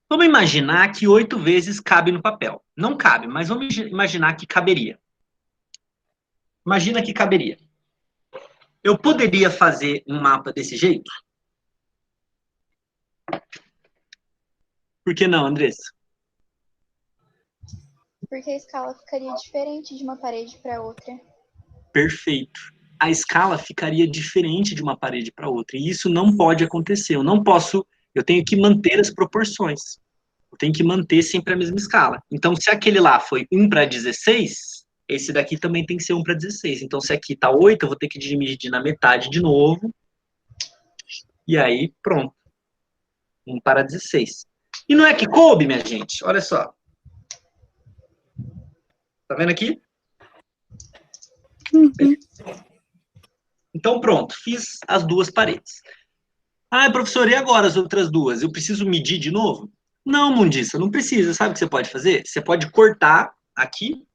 Vamos imaginar que 8 vezes cabe no papel. Não cabe, mas vamos imaginar que caberia. Imagina que caberia. Eu poderia fazer um mapa desse jeito? Por que não, Andressa? Porque a escala ficaria diferente de uma parede para outra. Perfeito. A escala ficaria diferente de uma parede para outra. E isso não pode acontecer. Eu tenho que manter as proporções. Eu tenho que manter sempre a mesma escala. Então, se aquele lá foi 1:16, esse daqui também tem que ser 1:16. Então, se aqui tá 8, eu vou ter que dividir na metade de novo. E aí, pronto. 1:16. E não é que coube, minha gente? Olha só. Tá vendo aqui? Então, pronto. Fiz as 2 paredes. Ah, professor, e agora as outras 2? Eu preciso medir de novo? Não, Mundiça, não precisa. Sabe o que você pode fazer? Você pode cortar aqui.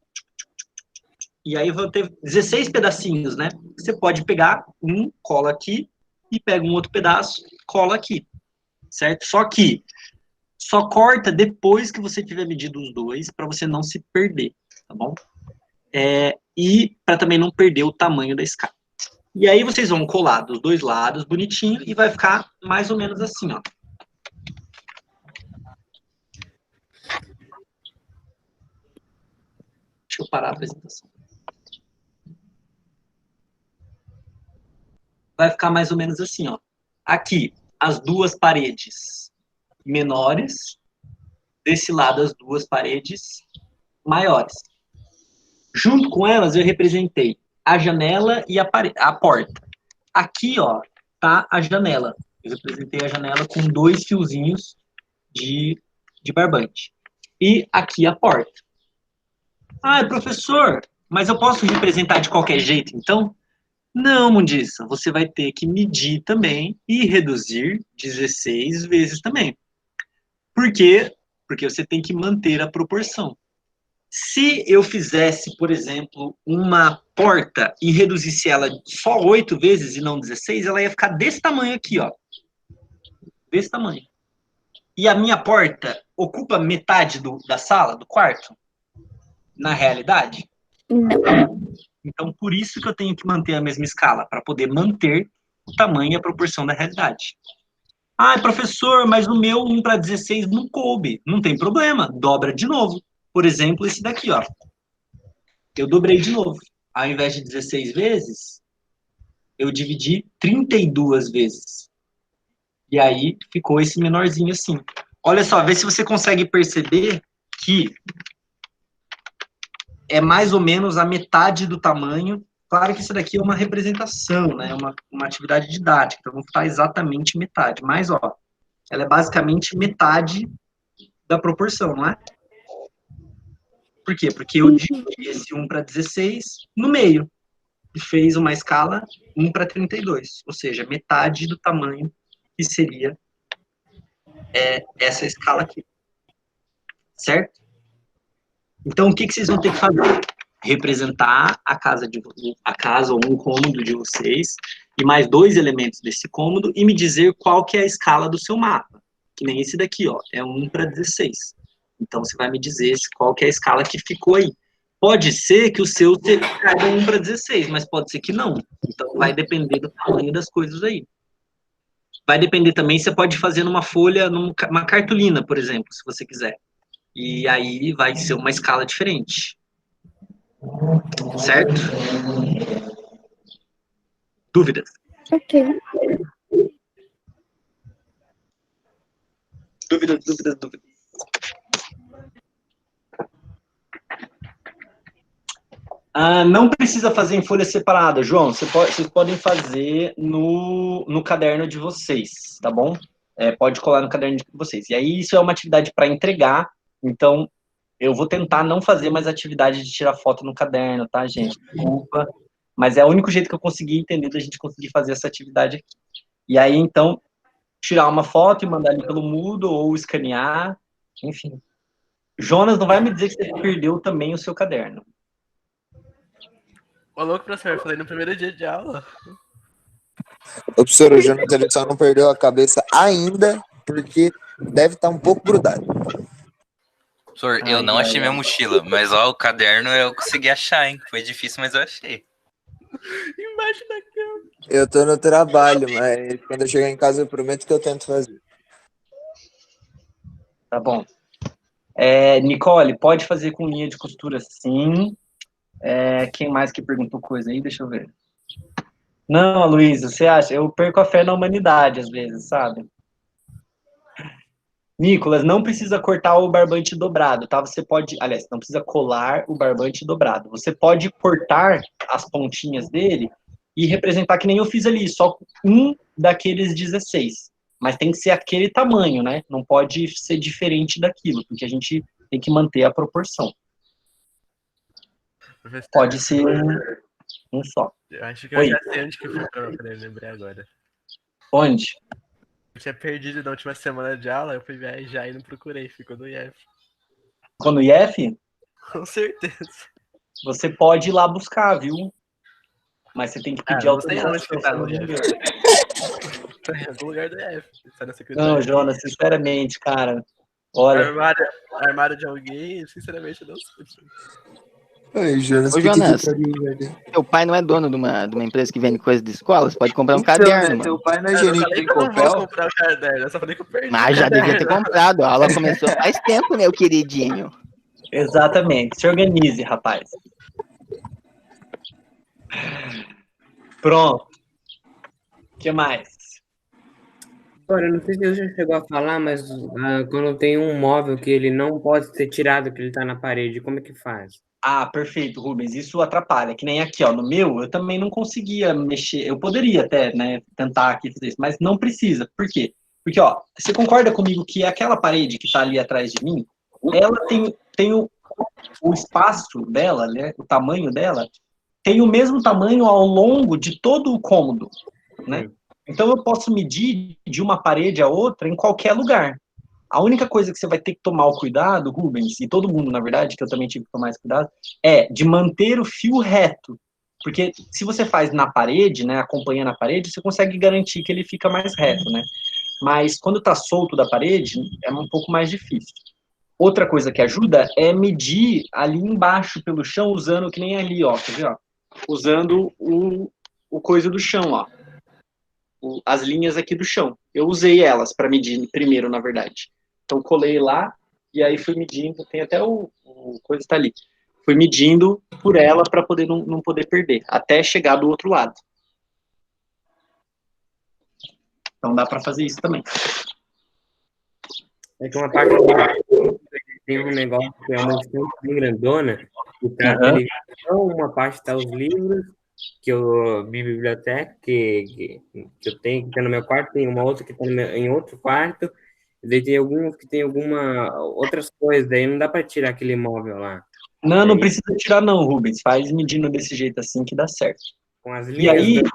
E aí vão ter 16 pedacinhos, né? Você pode pegar um, cola aqui, e pega um outro pedaço, cola aqui. Certo? Só que só corta depois que você tiver medido os 2, para você não se perder, tá bom? E para também não perder o tamanho da escala. E aí vocês vão colar dos 2 lados, bonitinho, e vai ficar mais ou menos assim, ó. Deixa eu parar a apresentação. Vai ficar mais ou menos assim, ó. Aqui, as 2 paredes menores. Desse lado, as 2 paredes maiores. Junto com elas, eu representei a janela e a porta. Aqui, ó, tá a janela. Eu representei a janela com 2 fiozinhos de barbante. E aqui a porta. Ah, professor, mas eu posso representar de qualquer jeito, então? Não, Mundiça, você vai ter que medir também e reduzir 16 vezes também. Por quê? Porque você tem que manter a proporção. Se eu fizesse, por exemplo, uma porta e reduzisse ela só 8 vezes e não 16, ela ia ficar desse tamanho aqui, ó. Desse tamanho. E a minha porta ocupa metade da sala, do quarto? Na realidade? Não. Então, por isso que eu tenho que manter a mesma escala, para poder manter o tamanho e a proporção da realidade. Ah, professor, mas o meu 1:16 não coube. Não tem problema, dobra de novo. Por exemplo, esse daqui, ó. Eu dobrei de novo. Ao invés de 16 vezes, eu dividi 32 vezes. E aí, ficou esse menorzinho assim. Olha só, vê se você consegue perceber que é mais ou menos a metade do tamanho. Claro que isso daqui é uma representação, né? Uma atividade didática, então não está exatamente metade. Mas, ó, ela é basicamente metade da proporção, não é? Por quê? Porque eu dividi esse 1:16 no meio e fez uma escala 1:32, ou seja, metade do tamanho que seria essa escala aqui. Certo? Então, o que vocês vão ter que fazer? Representar a casa ou um cômodo de vocês e mais 2 elementos desse cômodo e me dizer qual que é a escala do seu mapa. Que nem esse daqui, ó, é 1:16. Então, você vai me dizer qual que é a escala que ficou aí. Pode ser que o seu caiba 1:16, mas pode ser que não. Então, vai depender do tamanho das coisas aí. Vai depender também, você pode fazer numa folha, numa cartolina, por exemplo, se você quiser. E aí vai ser uma escala diferente. Certo? Dúvidas? Ok. Dúvidas. Não precisa fazer em folha separada, João. Vocês podem fazer no caderno de vocês, tá bom? Pode colar no caderno de vocês. E aí, isso é uma atividade para entregar. Então, eu vou tentar não fazer mais atividade de tirar foto no caderno, tá, gente? Desculpa. Mas é o único jeito que eu consegui entender da gente conseguir fazer essa atividade aqui. E aí, então, tirar uma foto e mandar ali pelo Moodle ou escanear, enfim. Jonas, não vai me dizer que você perdeu também o seu caderno. Ô, louco, professor, eu falei no primeiro dia de aula. O professor Jonas ele só não perdeu a cabeça ainda, porque deve estar um pouco grudado. Professor, eu não achei minha mochila, mas ó, o caderno eu consegui achar, hein? Foi difícil, mas eu achei. Embaixo da cama. Eu tô no trabalho, mas quando eu chegar em casa eu prometo que eu tento fazer. Tá bom. Nicole, pode fazer com linha de costura, sim. Quem mais que perguntou coisa aí? Deixa eu ver. Não, Luísa, você acha? Eu perco a fé na humanidade, às vezes, sabe? Nicolas, não precisa cortar o barbante dobrado, tá? Você pode... Aliás, não precisa colar o barbante dobrado. Você pode cortar as pontinhas dele e representar que nem eu fiz ali, só um daqueles 16. Mas tem que ser aquele tamanho, né? Não pode ser diferente daquilo, porque a gente tem que manter a proporção. Professor, Pode ser um só. eu acho que eu Oi. já sei onde que foi pra eu lembrar agora. Onde? Eu tinha perdido na última semana de aula, eu fui viajar e não procurei, ficou no IF. Ficou no IF? Com certeza. Você pode ir lá buscar, viu? Mas você tem que pedir não sei onde autorização. que tá no IF. Tá em algum lugar do IF. Tá na secretaria. Não, Jonas, sinceramente, cara. Olha. Armário de alguém, sinceramente, eu não sei. Ai, Jonas, Ô, Jonas, teu pai não é dono de uma empresa que vende coisa de escola? Você pode comprar um caderno, mano. Teu pai não é Eu gerente falei de que eu não vou Copel? comprar o caderno, eu só falei que eu perdi. Mas já devia ter comprado. A aula começou faz tempo, meu queridinho. Exatamente. Se organize, rapaz. Pronto. O que mais? Agora, eu não sei se você já chegou a falar, mas quando tem um móvel que ele não pode ser tirado, que ele tá na parede, como é que faz? Ah, perfeito, Rubens. Isso atrapalha. Que nem aqui, ó, no meu, eu também não conseguia mexer. Eu poderia até, né, tentar aqui fazer isso, mas não precisa. Por quê? Porque, ó, você concorda comigo que aquela parede que tá ali atrás de mim, ela tem o espaço dela, né, o tamanho dela, tem o mesmo tamanho ao longo de todo o cômodo, né? Então eu posso medir de uma parede a outra em qualquer lugar. A única coisa que você vai ter que tomar o cuidado, Rubens, e todo mundo, na verdade, que eu também tive que tomar esse cuidado, é de manter o fio reto. Porque se você faz na parede, né, acompanhando a parede, você consegue garantir que ele fica mais reto, né? Mas quando tá solto da parede, é um pouco mais difícil. Outra coisa que ajuda é medir ali embaixo pelo chão, usando que nem ali, ó, quer ver, ó? Usando o coisa do chão, ó. As linhas aqui do chão. Eu usei elas para medir primeiro, na verdade. Então, colei lá e aí fui medindo. Tem até o coisa está ali. Fui medindo por ela para poder não poder perder, até chegar do outro lado. Então, dá para fazer isso também. É que uma parte tem um negócio que é uma estante bem grandona, que tá a televisão, uma parte tá os livros, que eu biblioteca, que eu tenho, que tá no meu quarto, tem uma outra que tá em outro quarto, e daí tem alguns que tem outras coisas, daí não dá para tirar aquele móvel lá. Não precisa tirar não, Rubens. Faz medindo desse jeito assim que dá certo. Com as E aí, linhas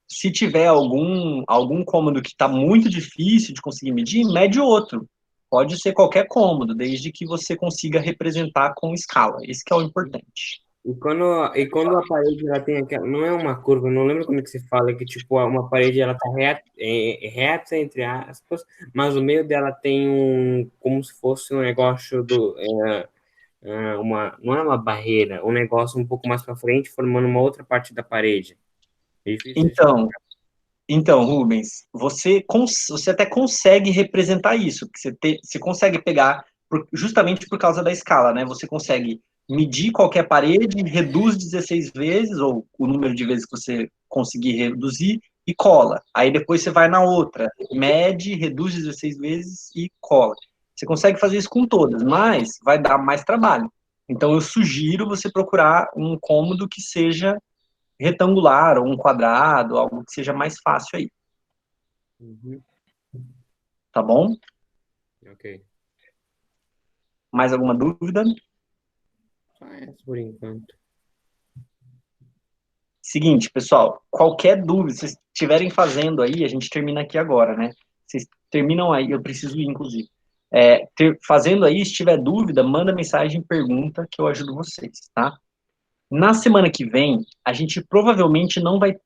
se tiver algum cômodo que está muito difícil de conseguir medir, mede outro. Pode ser qualquer cômodo, desde que você consiga representar com escala. Esse que é o importante. E quando a parede ela tem aquela, não é uma curva, eu não lembro como é que se fala, que tipo, uma parede ela tá reta, entre aspas, mas o meio dela tem como se fosse um negócio não é uma barreira, um negócio um pouco mais para frente, formando uma outra parte da parede. É difícil Então, Rubens, você até consegue representar isso, porque você consegue pegar, justamente por causa da escala, né? Você consegue medir qualquer parede, reduz 16 vezes, ou o número de vezes que você conseguir reduzir, e cola. Aí depois você vai na outra, mede, reduz 16 vezes e cola. Você consegue fazer isso com todas, mas vai dar mais trabalho. Então eu sugiro você procurar um cômodo que seja retangular ou um quadrado, algo que seja mais fácil aí. Tá bom? Ok. Mais alguma dúvida? Só essa por enquanto. Seguinte, pessoal, qualquer dúvida, se vocês estiverem fazendo aí, a gente termina aqui agora, né? Vocês terminam aí, eu preciso ir, inclusive. Fazendo aí, se tiver dúvida, manda mensagem, pergunta, que eu ajudo vocês, tá? Na semana que vem, a gente provavelmente não vai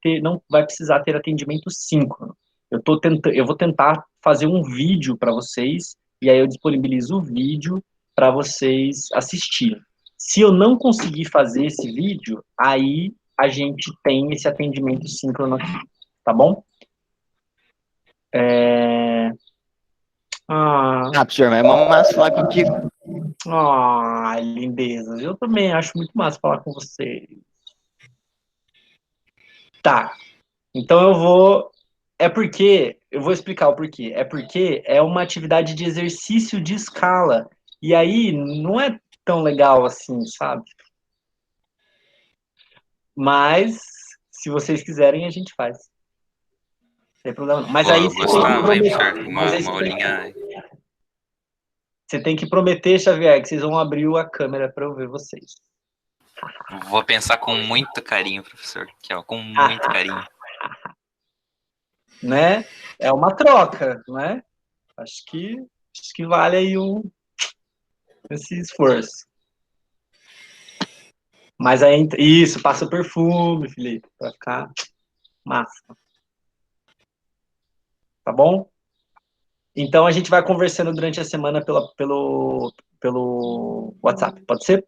precisar ter atendimento síncrono. Eu vou tentar fazer um vídeo para vocês, e aí eu disponibilizo o vídeo para vocês assistirem. Se eu não conseguir fazer esse vídeo, aí a gente tem esse atendimento síncrono aqui, tá bom? Professor, mas é uma massa falar contigo. Lindezas. Eu também acho muito massa falar com vocês. Tá. Então eu vou explicar o porquê. É porque é uma atividade de exercício de escala. E aí não é tão legal assim, sabe? Mas, se vocês quiserem, a gente faz. Não tem problema não. Mas aí você tem que prometer. Você tem que prometer, Xavier, que vocês vão abrir a câmera para eu ver vocês. Vou pensar com muito carinho, professor. Aqui, ó, com muito carinho. Né? É uma troca, né? Acho que vale aí esse esforço. Mas aí, isso, passa o perfume, Felipe, pra ficar massa. Tá bom? Então a gente vai conversando durante a semana pelo WhatsApp, pode ser?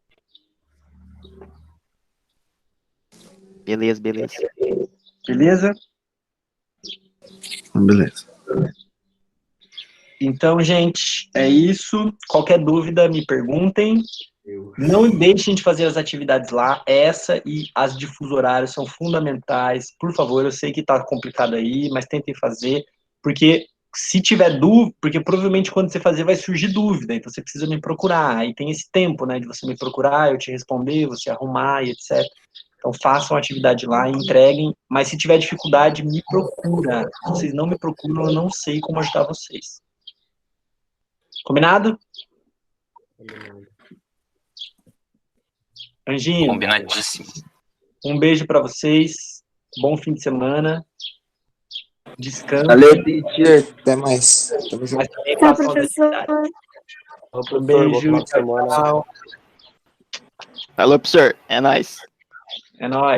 Beleza. Beleza? Beleza. Então, gente, é isso. Qualquer dúvida, me perguntem. Não deixem de fazer as atividades lá. Essa e as de fuso horário são fundamentais. Por favor, eu sei que tá complicado aí, mas tentem fazer, porque se tiver dúvida, porque provavelmente quando você fazer vai surgir dúvida, então você precisa me procurar. Aí tem esse tempo, né, de você me procurar, eu te responder, você arrumar e etc. Então façam a atividade lá e entreguem, mas se tiver dificuldade, me procura. Se vocês não me procuram, eu não sei como ajudar vocês. Combinado? Anjinho. Combinadíssimo. Um beijo para vocês. Bom fim de semana. Descanso. Valeu, teacher. Até mais. Tamo junto. Tchau, professor. Um beijo. Tchau. Falou, professor. É nóis. É nóis.